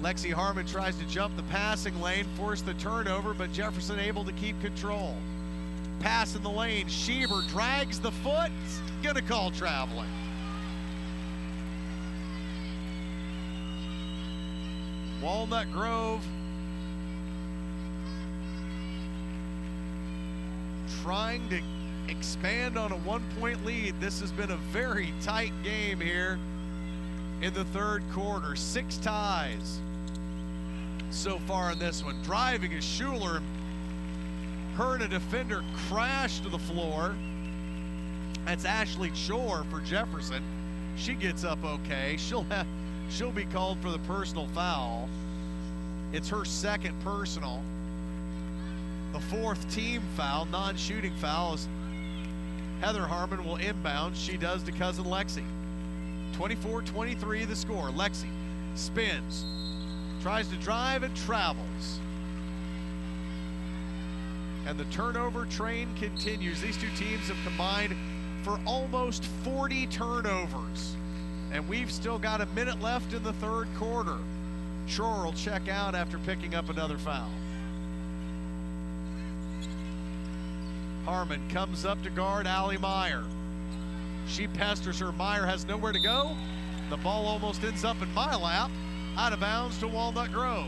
S1: Lexi Harmon tries to jump the passing lane, force the turnover, but Jefferson able to keep control. Pass in the lane, Schieber drags the foot, gonna call traveling. Walnut Grove trying to expand on a 1-point lead. This has been a very tight game here in the third quarter. 6 ties so far in this one. Driving is Schuler. Her and a defender crash to the floor. That's Ashley Chor for Jefferson. She gets up okay. She'll be called for the personal foul. It's her second personal. The 4th team foul, non-shooting foul, is Heather Harmon will inbound. She does to cousin Lexi. 24-23 the score. Lexi spins, tries to drive and travels. And the turnover train continues. These two teams have combined for almost 40 turnovers. And we've still got a minute left in the third quarter. Shore will check out after picking up another foul. Harmon comes up to guard Allie Meyer. She pesters her. Meyer has nowhere to go. The ball almost ends up in my lap. Out of bounds to Walnut Grove.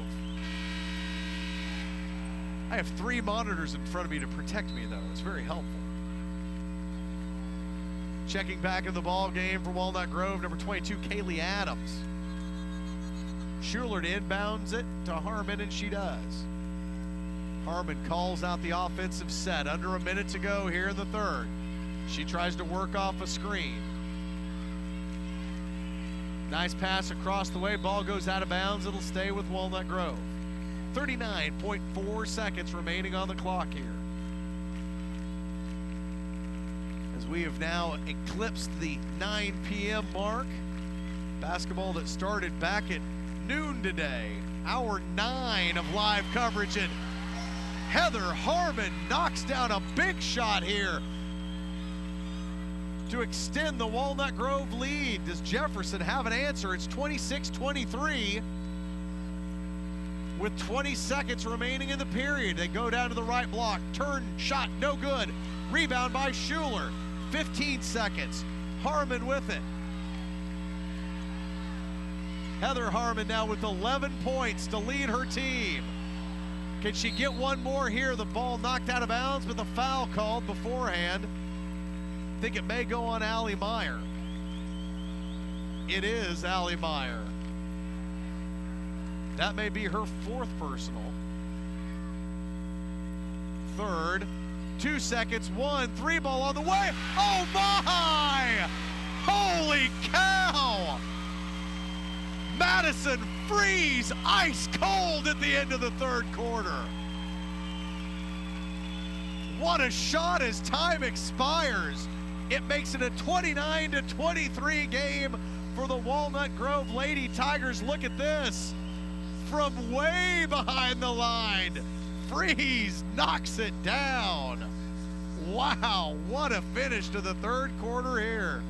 S1: I have 3 monitors in front of me to protect me, though. It's very helpful. Checking back in the ball game for Walnut Grove, number 22, Kaylee Adams. Schuler inbounds it to Harmon, and she does. Harmon calls out the offensive set. Under a minute to go here in the third. She tries to work off a screen. Nice pass across the way. Ball goes out of bounds. It'll stay with Walnut Grove. 39.4 seconds remaining on the clock here. As we have now eclipsed the 9 p.m. mark. Basketball that started back at noon today. Hour 9 of live coverage, and Heather Harmon knocks down a big shot here to extend the Walnut Grove lead. Does Jefferson have an answer? It's 26-23. with 20 seconds remaining in the period. They go down to the right block. Turn, shot, no good. Rebound by Schuler. 15 seconds. Harmon with it. Heather Harmon now with 11 points to lead her team. Can she get one more here? The ball knocked out of bounds, but the foul called beforehand. I think it may go on Allie Meyer. It is Allie Meyer. That may be her 4th personal. 3rd, 2 seconds, 1, 3 ball on the way. Oh my! Holy cow! Madison freeze ice cold at the end of the 3rd quarter. What a shot as time expires. It makes it a 29-23 game for the Walnut Grove Lady Tigers. Look at this. From way behind the line, Freeze knocks it down. Wow, what a finish to the 3rd quarter here.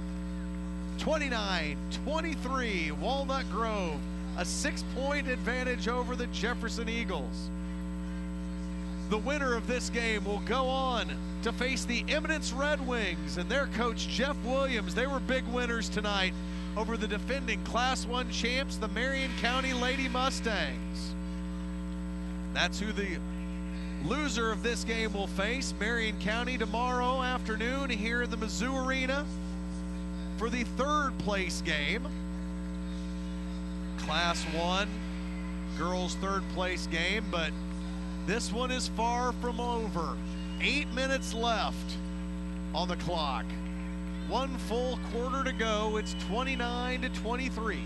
S1: 29-23, Walnut Grove, a 6-point advantage over the Jefferson Eagles. The winner of this game will go on to face the Eminence Red Wings and their coach, Jeff Williams. They were big winners tonight over the defending Class 1 champs, the Marion County Lady Mustangs. That's who the loser of this game will face, Marion County, tomorrow afternoon here in the Mizzou Arena for the 3rd place game. Class 1 girls 3rd place game, but this one is far from over. 8 minutes left on the clock. 1 full quarter to go. It's 29-23.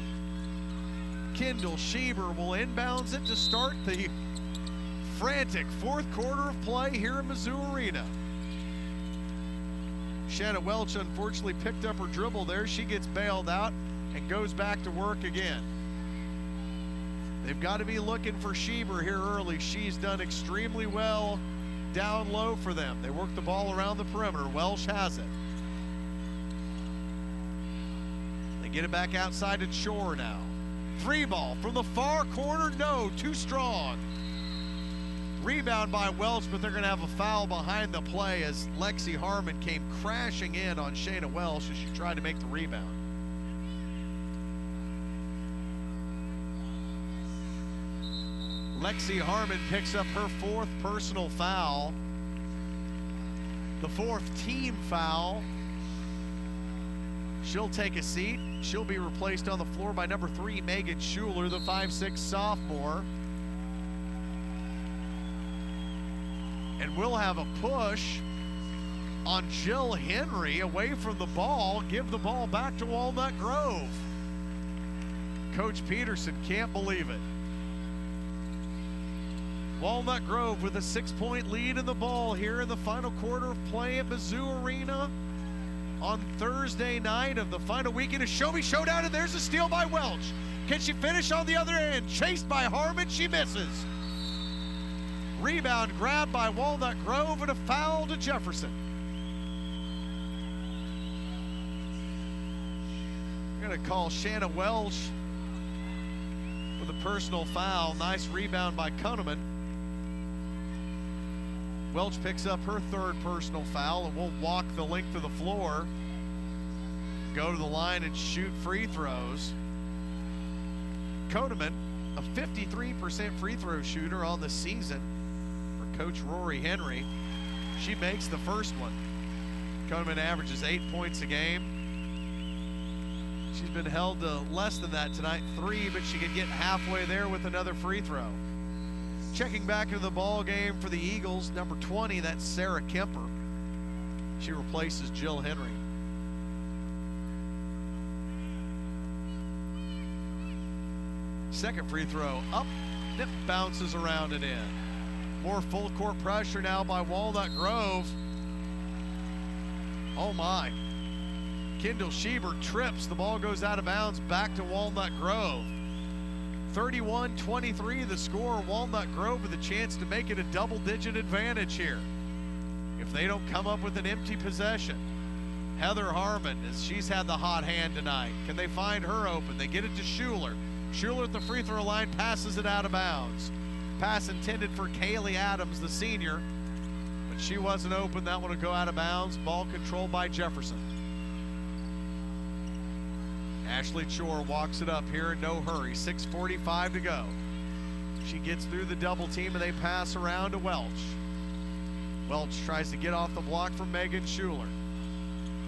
S1: Kendall Schieber will inbounds it to start the frantic 4th quarter of play here in Mizzou Arena. Shanna Welch unfortunately picked up her dribble there. She gets bailed out and goes back to work again. They've got to be looking for Schieber here early. She's done extremely well down low for them. They work the ball around the perimeter. Welsh has it. They get it back outside to Shore now. 3 ball from the far corner. No, too strong. Rebound by Welch, but they're going to have a foul behind the play as Lexi Harmon came crashing in on Shayna Welsh as she tried to make the rebound. Lexi Harmon picks up her 4th personal foul, the 4th team foul. She'll take a seat. She'll be replaced on the floor by number 3, Megan Schuler, the 5'6" sophomore. And we'll have a push on Jill Henry away from the ball, give the ball back to Walnut Grove. Coach Peterson can't believe it. Walnut Grove with a 6-point lead in the ball here in the final quarter of play at Mizzou Arena on Thursday night of the final weekend of Show Me Showdown, and there's a steal by Welch. Can she finish on the other end? Chased by Harmon, she misses. Rebound grabbed by Walnut Grove and a foul to Jefferson. We're gonna call Shanna Welch for the personal foul. Nice rebound by Kuhneman. Welch picks up her 3rd personal foul and will walk the length of the floor, go to the line and shoot free throws. Kuhneman, a 53% free throw shooter on the season for Coach Rory Henry. She makes the first one. Kuhneman averages 8 points a game. She's been held to less than that tonight, 3, but she could get halfway there with another free throw. Checking back into the ball game for the Eagles, number 20, that's Sarah Kemper. She replaces Jill Henry. Second free throw up, it bounces around and in. More full court pressure now by Walnut Grove. Oh my. Kendall Schieber trips, the ball goes out of bounds back to Walnut Grove. 31-23 the score. Walnut Grove with a chance to make it a double-digit advantage here if they don't come up with an empty possession. Heather Harmon, as she's had the hot hand tonight. Can they find her open? They get it to Schuler. Schuler at the free throw line passes it out of bounds. Pass intended for Kaylee Adams, the senior, but she wasn't open. That one will go out of bounds. Ball controlled by Jefferson. Ashley Chore walks it up here in no hurry. 6:45 to go. She gets through the double team and they pass around to Welch. Welch tries to get off the block from Megan Schuler.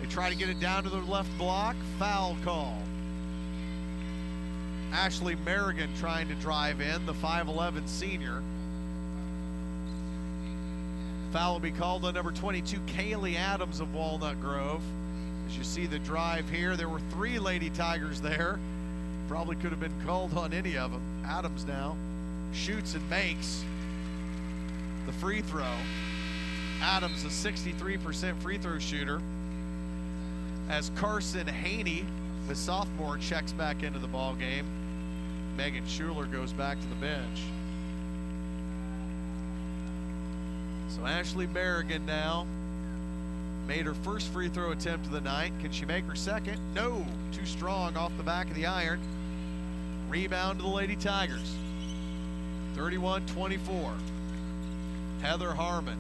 S1: They try to get it down to the left block. Foul call. Ashley Merrigan trying to drive in, the 5'11 senior. Foul will be called on number 22, Kaylee Adams of Walnut Grove. As you see the drive here, there were 3 Lady Tigers there. Probably could have been called on any of them. Adams now shoots and makes the free throw. Adams, a 63% free throw shooter. As Carson Haney, the sophomore, checks back into the ball game. Megan Schuler goes back to the bench. So Ashley Merrigan now made her first free throw attempt of the night. Can she make her second? No, too strong off the back of the iron. Rebound to the Lady Tigers. 31-24. Heather Harmon.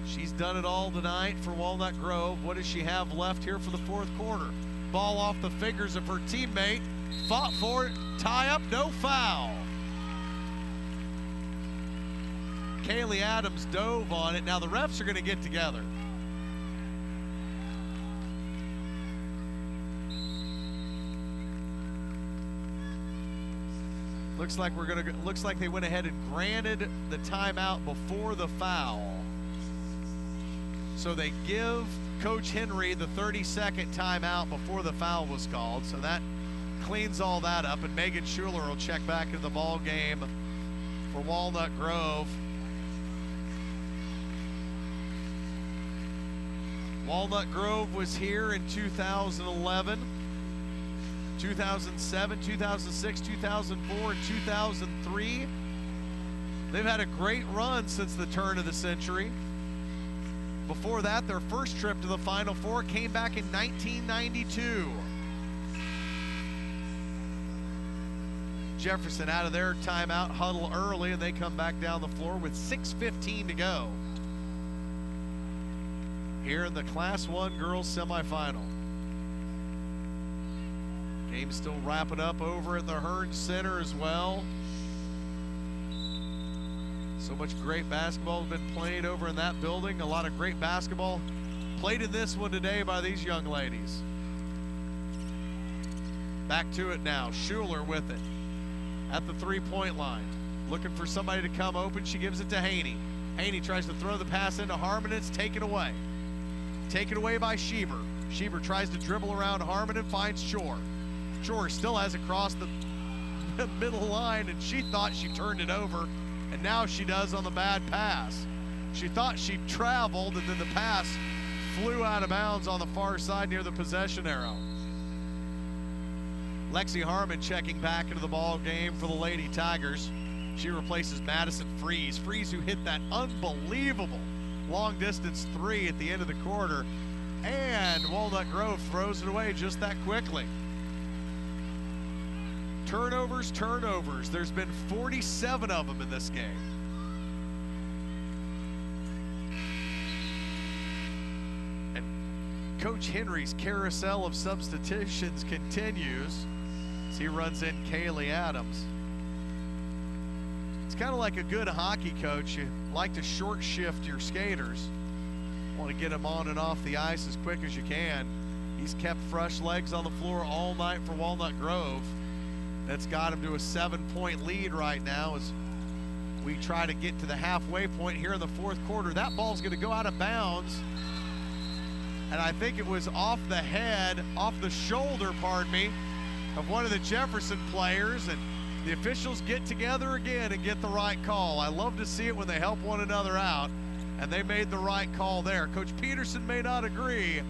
S1: She's done it all tonight for Walnut Grove. What does she have left here for the fourth quarter? Ball off the fingers of her teammate. Fought for it, tie up, no foul. Kaylee Adams dove on it. Now the refs are going to get together. Looks like they went ahead and granted the timeout before the foul. So they give Coach Henry the 30-second timeout before the foul was called. So that cleans all that up, and Megan Schuler will check back into the ball game for Walnut Grove. Walnut Grove was here in 2011, 2007, 2006, 2004, and 2003. They've had a great run since the turn of the century. Before that, their first trip to the Final Four came back in 1992. Jefferson out of their timeout huddle early, and they come back down the floor with 6:15 to go here in the Class 1 girls semifinal. Game still wrapping up over at the Hearn Center as well. So much great basketball has been played over in that building. A lot of great basketball played in this one today by these young ladies. Back to it now. Schuler with it at the three-point line. Looking for somebody to come open. She gives it to Haney. Haney tries to throw the pass into Harmon. It's taken away. Taken away by Schieber. Schieber tries to dribble around Harmon and finds Chore. Chore still has it crossed the middle line, and she thought she turned it over, and now she does on the bad pass. She thought she traveled, and then the pass flew out of bounds on the far side near the possession arrow. Lexi Harmon checking back into the ball game for the Lady Tigers. She replaces Madison Freeze. Freeze, who hit that unbelievable long distance three at the end of the quarter, and Walnut Grove throws it away just that quickly. Turnovers, turnovers. There's been 47 of them in this game. And Coach Henry's carousel of substitutions continues as he runs in Kaylee Adams. It's kind of like a good hockey coach. You like to short shift your skaters. Want to get them on and off the ice as quick as you can. He's kept fresh legs on the floor all night for Walnut Grove. That's got him to a 7-point lead right now as we try to get to the halfway point here in the fourth quarter. That ball's going to go out of bounds. And I think it was off the head, off the shoulder, pardon me, of one of the Jefferson players. And the officials get together again and get the right call. I love to see it when they help one another out, and they made the right call there. Coach Peterson may not agree,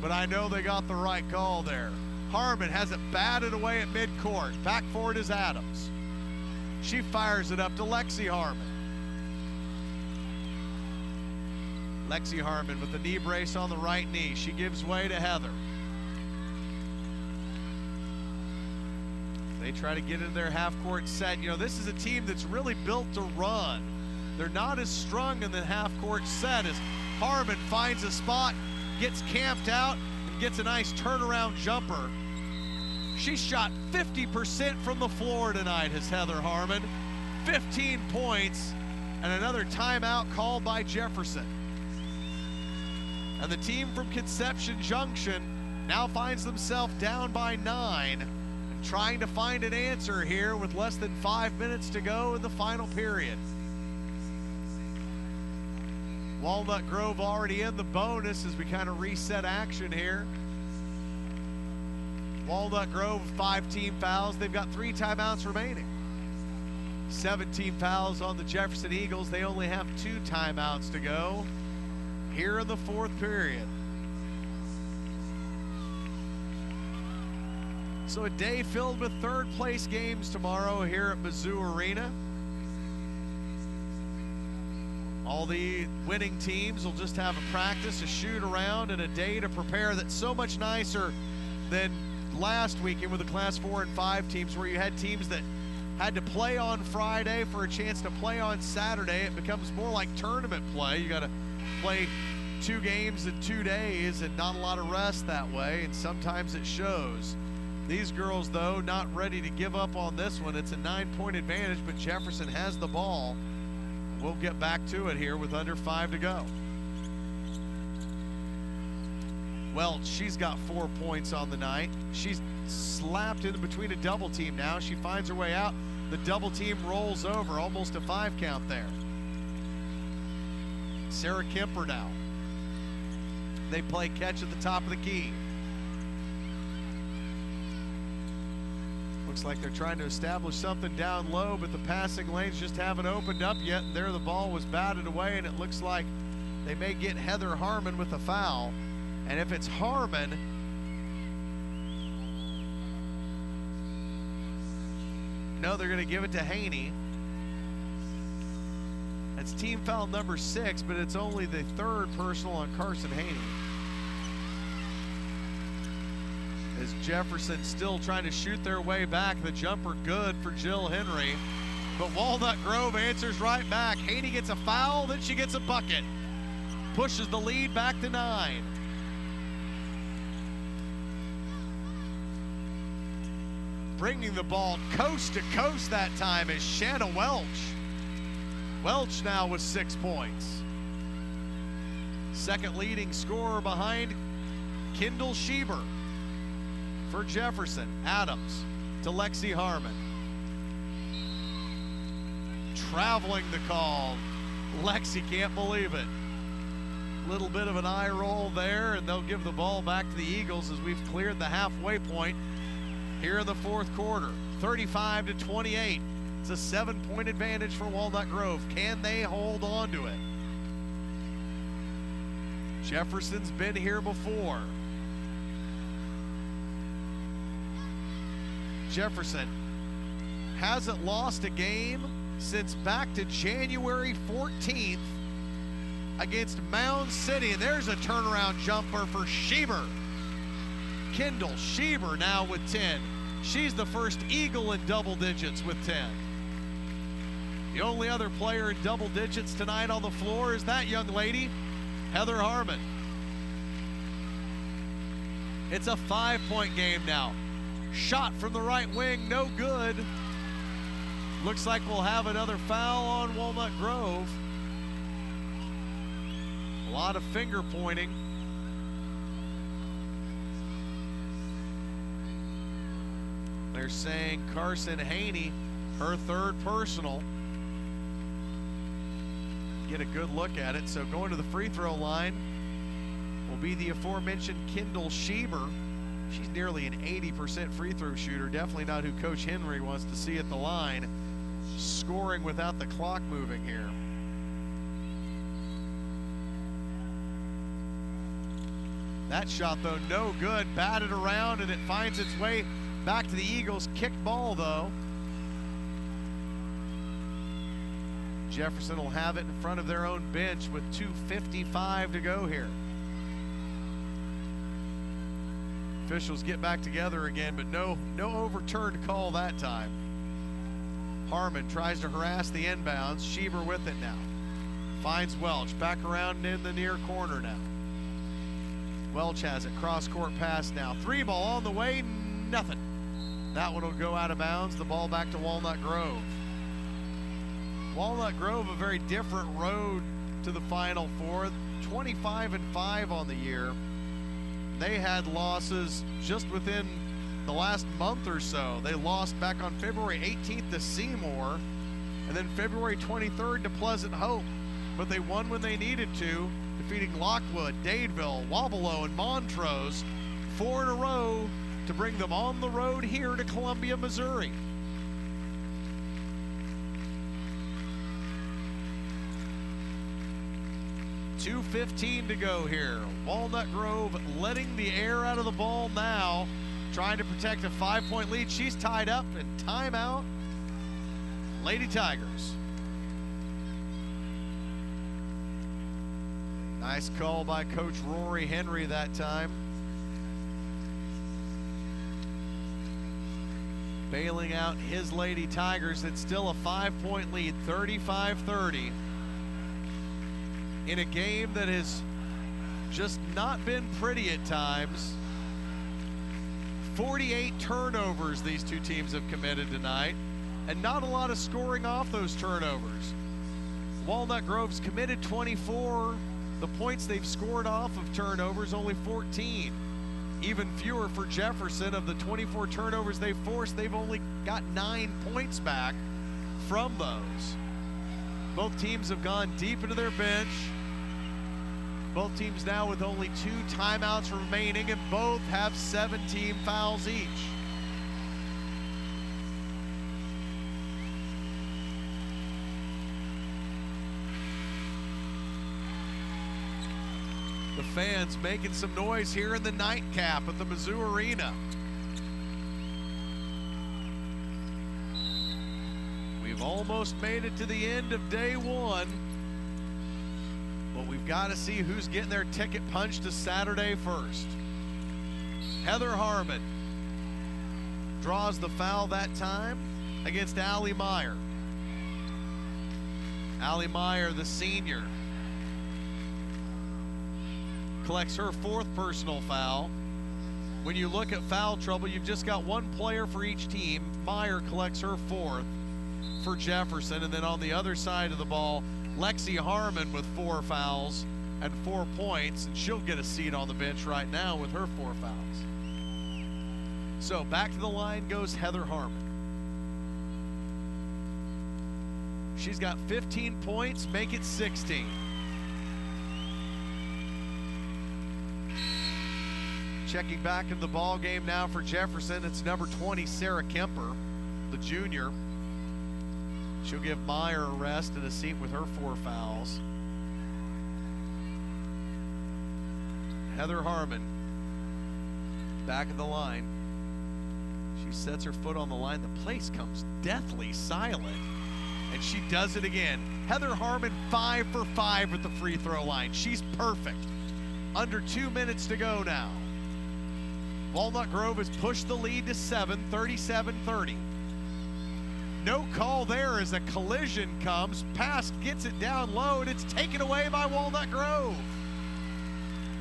S1: but I know they got the right call there. Harmon has it batted away at midcourt. Back forward is Adams. She fires it up to Lexi Harmon. Lexi Harmon with the knee brace on the right knee. She gives way to Heather. They try to get into their half-court set. You know, this is a team that's really built to run. They're not as strung in the half-court set as Harmon finds a spot, gets camped out, and gets a nice turnaround jumper. She shot 50% from the floor tonight, has Heather Harmon. 15 points, and another timeout called by Jefferson. And the team from Conception Junction now finds themselves down by 9 and trying to find an answer here with less than 5 minutes to go in the final period. Walnut Grove already in the bonus as we kind of reset action here. Walnut Grove, 5 team fouls. They've got 3 timeouts remaining. 17 fouls on the Jefferson Eagles. They only have 2 timeouts to go here in the 4th period. So a day filled with 3rd place games tomorrow here at Mizzou Arena. All the winning teams will just have a practice, a shoot around, and a day to prepare that's so much nicer than last weekend with the Class 4 and 5 teams, where you had teams that had to play on Friday for a chance to play on Saturday. It becomes more like tournament play. You got to play 2 games in 2 days and not a lot of rest that way, and sometimes it shows. These girls, though, not ready to give up on this one. It's a 9-point advantage, but Jefferson has the ball. We'll get back to it here with under 5 to go. Welch, she's got 4 points on the night. She's slapped in between a double team now. She finds her way out. The double team rolls over, almost a 5 count there. Sarah Kemper now. They play catch at the top of the key. Looks like they're trying to establish something down low, but the passing lanes just haven't opened up yet. There the ball was batted away, and it looks like they may get Heather Harmon with a foul. And if it's Harmon, no, they're going to give it to Haney. That's team foul number 6, but it's only the 3rd personal on Carson Haney. As Jefferson still trying to shoot their way back. The jumper good for Jill Henry, but Walnut Grove answers right back. Haney gets a foul, then she gets a bucket. Pushes the lead back to 9. Bringing the ball coast to coast that time is Shanna Welch. Welch now with 6 points. Second leading scorer behind Kendall Schieber. For Jefferson, Adams to Lexi Harmon. Traveling the call. Lexi can't believe it. Little bit of an eye roll there, and they'll give the ball back to the Eagles as we've cleared the halfway point here in the 4th quarter. 35 to 28. It's a 7-point advantage for Walnut Grove. Can they hold on to it? Jefferson's been here before. Jefferson hasn't lost a game since back to January 14th against Mound City. And there's a turnaround jumper for Schieber. Kendall Schieber now with 10. She's the first Eagle in double digits with 10. The only other player in double digits tonight on the floor is that young lady, Heather Harmon. It's a 5-point game now. Shot from the right wing, no good. Looks like we'll have another foul on Walnut Grove. A lot of finger pointing. They're saying Carson Haney, her 3rd personal. Get a good look at it. So going to the free throw line will be the aforementioned Kendall Schieber. She's nearly an 80% free throw shooter. Definitely not who Coach Henry wants to see at the line. Scoring without the clock moving here. That shot, though, no good. Batted around, and it finds its way back to the Eagles. Kicked ball, though. Jefferson will have it in front of their own bench with 2:55 to go here. Officials get back together again, but no overturned call that time. Harmon tries to harass the inbounds. Schieber with it now. Finds Welch, back around in the near corner now. Welch has it, cross-court pass now. 3 ball on the way, nothing. That one will go out of bounds, the ball back to Walnut Grove. Walnut Grove, a very different road to the Final Four, 25-5 on the year. They had losses just within the last month or so. They lost back on February 18th to Seymour, and then February 23rd to Pleasant Hope. But they won when they needed to, defeating Lockwood, Dadeville, Wabalo, and Montrose 4 in a row to bring them on the road here to Columbia, Missouri. .2:15 to go here. Walnut Grove letting the air out of the ball now, trying to protect a 5-point lead. She's tied up and timeout. Lady Tigers. Nice call by Coach Rory Henry that time. Bailing out his Lady Tigers. It's still a 5-point lead, 35-30. In a game that has just not been pretty at times. 48 turnovers these two teams have committed tonight, and not a lot of scoring off those turnovers. Walnut Grove's committed 24. The points they've scored off of turnovers, only 14. Even fewer for Jefferson. Of the 24 turnovers they've forced, they've only got 9 points back from those. Both teams have gone deep into their bench. Both teams now with only 2 timeouts remaining, and both have 7 team fouls each. The fans making some noise here in the nightcap at the Mizzou Arena. We've almost made it to the end of day 1, but we've got to see who's getting their ticket punched to Saturday first. Heather Harmon draws the foul that time against Allie Meyer. Allie Meyer, the senior, collects her 4th personal foul. When you look at foul trouble, you've just got 1 player for each team. Meyer collects her 4th for Jefferson, and then on the other side of the ball, Lexi Harmon with 4 fouls and 4 points, and she'll get a seat on the bench right now with her 4 fouls. So back to the line goes Heather Harmon. She's got 15 points, make it 16. Checking back into the ball game now for Jefferson, it's number 20, Sarah Kemper, the junior. She'll give Meyer a rest and a seat with her 4 fouls. Heather Harmon back at the line. She sets her foot on the line. The place comes deathly silent, and she does it again. Heather Harmon 5 for 5 at the free throw line. She's perfect. Under 2 minutes to go now. Walnut Grove has pushed the lead to 7, 37-30. No call there as a collision comes. Pass gets it down low, and it's taken away by Walnut Grove.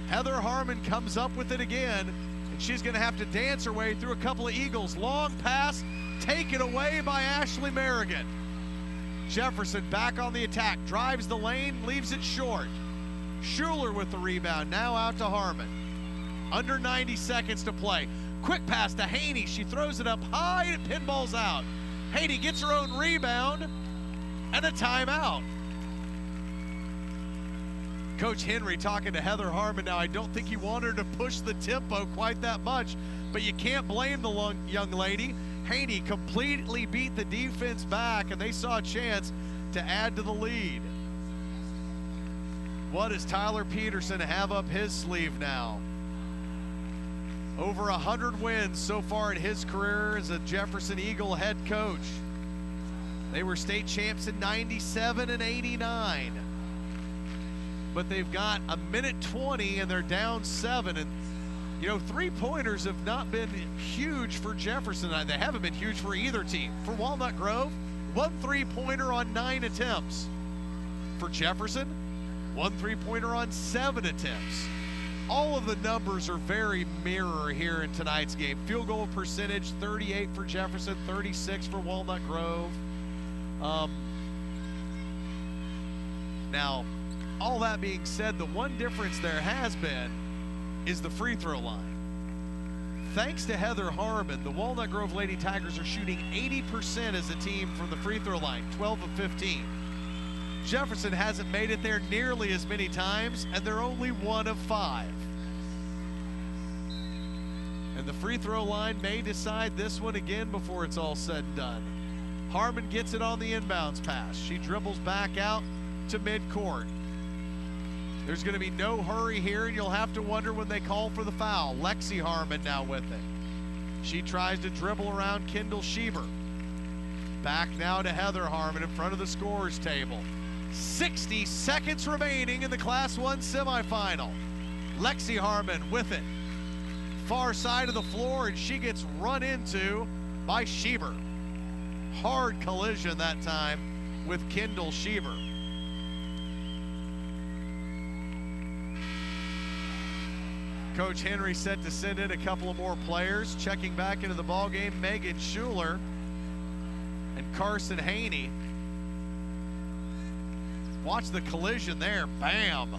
S1: Heather Harmon comes up with it again, and she's going to have to dance her way through a couple of Eagles. Long pass taken away by Ashley Merrigan. Jefferson back on the attack, drives the lane, leaves it short. Schuler with the rebound, now out to Harmon. Under 90 seconds to play. Quick pass to Haney. She throws it up high and it pinballs out. Haney gets her own rebound and a timeout. Coach Henry talking to Heather Harmon now. I don't think he wanted her to push the tempo quite that much, but you can't blame the young lady. Haney completely beat the defense back, and they saw a chance to add to the lead. What does Tyler Peterson have up his sleeve now? Over 100 wins so far in his career as a Jefferson Eagle head coach. They were state champs in 97 and 89. But they've got a minute 20 and they're down 7. And You know, three-pointers have not been huge for Jefferson. They haven't been huge for either team. For Walnut Grove, 1 3-pointer on 9 attempts. For Jefferson, 1 3-pointer on 7 attempts. All of the numbers are very mirror here in tonight's game. Field goal percentage, 38 for Jefferson, 36 for Walnut Grove. Now, all that being said, the one difference there has been is the free throw line. Thanks to Heather Harmon, the Walnut Grove Lady Tigers are shooting 80% as a team from the free throw line, 12 of 15. Jefferson hasn't made it there nearly as many times, and they're only 1 of 5. And the free throw line may decide this one again before it's all said and done. Harmon gets it on the inbounds pass. She dribbles back out to midcourt. There's going to be no hurry here, and you'll have to wonder when they call for the foul. Lexi Harmon now with it. She tries to dribble around Kendall Schieber. Back now to Heather Harmon in front of the scorers table. 60 seconds remaining in the Class 1 semifinal. Lexi Harmon with it. Far side of the floor, and she gets run into by Schieber. Hard collision that time with Kendall Schieber. Coach Henry set to send in a couple of more players. Checking back into the ball game, Megan Schuler and Carson Haney. Watch the collision there, bam.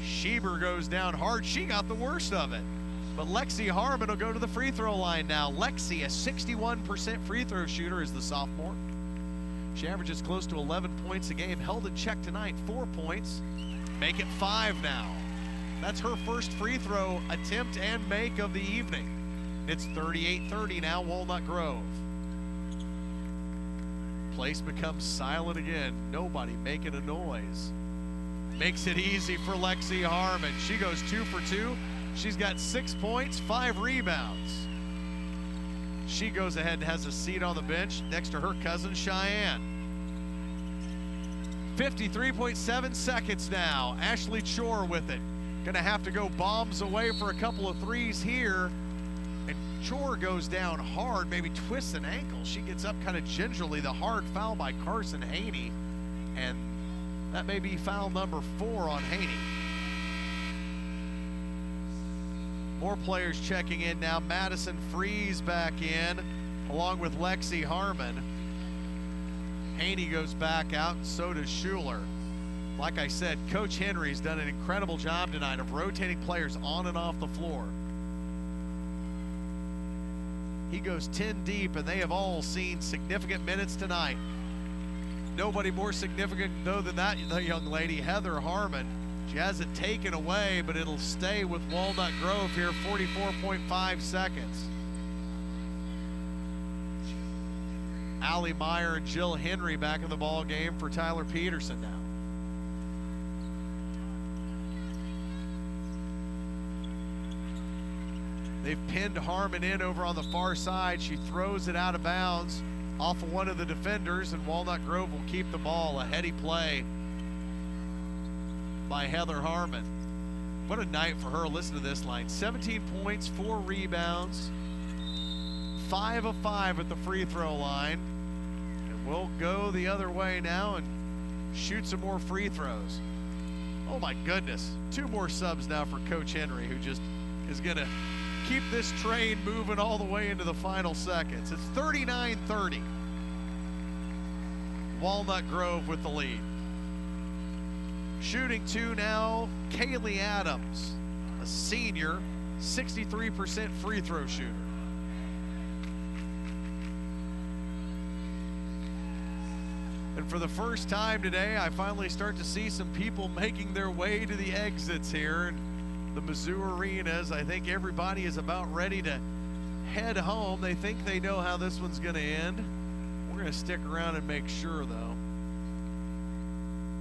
S1: Schieber goes down hard. She got the worst of it. But Lexi Harmon will go to the free throw line now. Lexi, a 61% free throw shooter, is the sophomore. She averages close to 11 points a game. Held in check tonight, 4 points. Make it 5 now. That's her first free throw attempt and make of the evening. It's 38-30 now, Walnut Grove. Place becomes silent again. Nobody making a noise. Makes it easy for Lexi Harmon. She goes 2 for 2. She's got 6 points, 5 rebounds. She goes ahead and has a seat on the bench next to her cousin Cheyenne. 53.7 seconds now. Ashley Chor with it. Gonna have to go bombs away for a couple of threes here. And Chor goes down hard, maybe twists an ankle. She gets up kind of gingerly. The hard foul by Carson Haney. And that may be foul number 4 on Haney. More players checking in now. Madison Freeze back in, along with Lexi Harmon. Haney goes back out, and so does Schuler. Like I said, Coach Henry's done an incredible job tonight of rotating players on and off the floor. He goes 10 deep, and they have all seen significant minutes tonight. Nobody more significant, though, than that young lady, Heather Harmon. She has it taken away, but it'll stay with Walnut Grove here, 44.5 seconds. Allie Meyer and Jill Henry back in the ball game for Tyler Peterson now. They've pinned Harmon in over on the far side. She throws it out of bounds off of one of the defenders, and Walnut Grove will keep the ball. A heady play by Heather Harmon. What a night for her. Listen to this line. 17 points, 4 rebounds, 5 of 5 at the free throw line. And we'll go the other way now and shoot some more free throws. Oh my goodness. 2 more subs now for Coach Henry, who just is gonna keep this train moving all the way into the final seconds. It's 39-30. Walnut Grove with the lead. Shooting 2 now, Kaylee Adams, a senior, 63% free throw shooter. And for the first time today, I finally start to see some people making their way to the exits here in the Mizzou arenas. I think everybody is about ready to head home. They think they know how this one's going to end. We're going to stick around and make sure, though.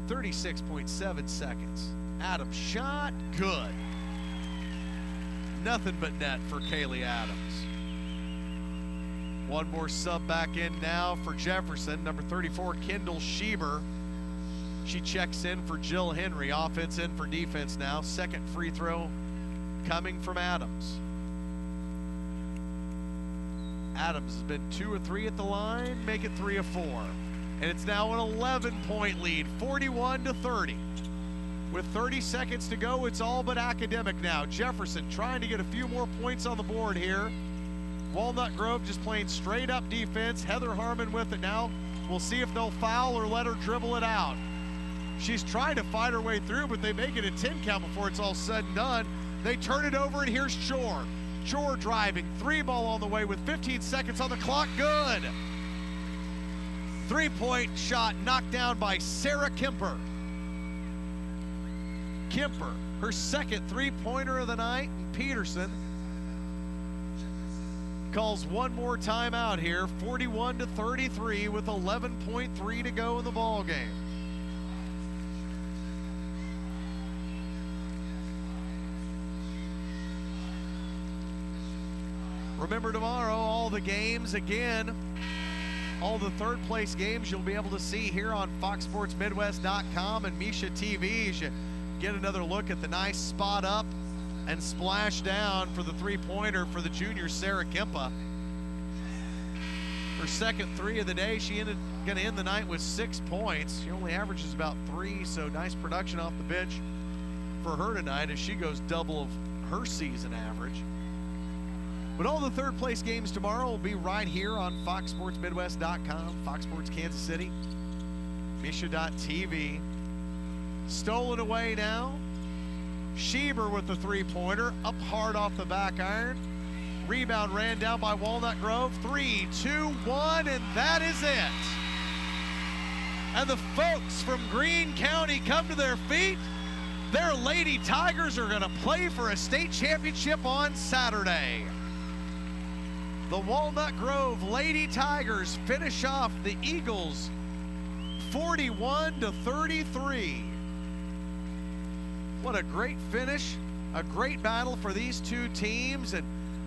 S1: 36.7 seconds. Adams shot, good. Nothing but net for Kaylee Adams. One more sub back in now for Jefferson. Number 34, Kendall Schieber. She checks in for Jill Henry. Offense in for defense now. Second free throw coming from Adams. Adams has been 2 of 3 at the line, make it 3 of 4. And it's now an 11-point lead, 41-30. With 30 seconds to go, it's all but academic now. Jefferson trying to get a few more points on the board here. Walnut Grove just playing straight up defense. Heather Harmon with it now. We'll see if they'll foul or let her dribble it out. She's trying to fight her way through, but they make it a 10 count before it's all said and done. They turn it over, and here's Chor. Chor driving, 3-ball on the way with 15 seconds on the clock, good. 3-point shot knocked down by Sarah Kemper. Kemper, her second 3-pointer of the night, and Peterson calls one more timeout here, 41-33 with 11.3 to go in the ball game. Remember tomorrow, all the games again, all the third place games you'll be able to see here on FoxSportsMidwest.com and Misha TV as you get another look at the nice spot up and splash down for the 3-pointer for the junior Sarah Kempa. Her second 3 of the day, she gonna end the night with 6 points. She only averages about 3, so nice production off the bench for her tonight as she goes double of her season average. But all the third place games tomorrow will be right here on FoxSportsMidwest.com, Fox Sports Kansas City, Misha.tv. Stolen away now. Schieber with the 3-pointer, up hard off the back iron. Rebound ran down by Walnut Grove. 3, 2, 1, and that is it. And the folks from Greene County come to their feet. Their Lady Tigers are gonna play for a state championship on Saturday. The Walnut Grove Lady Tigers finish off the Eagles 41-33. What a great finish, a great battle for these two teams, and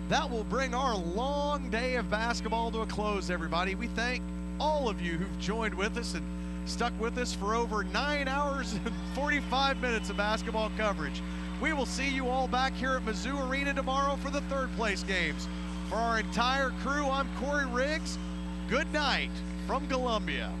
S1: that will bring our long day of basketball to a close, everybody. We thank all of you who've joined with us and stuck with us for over 9 hours and 45 minutes of basketball coverage. We will see you all back here at Mizzou Arena tomorrow for the third place games. For our entire crew, I'm Corey Riggs. Good night from Columbia.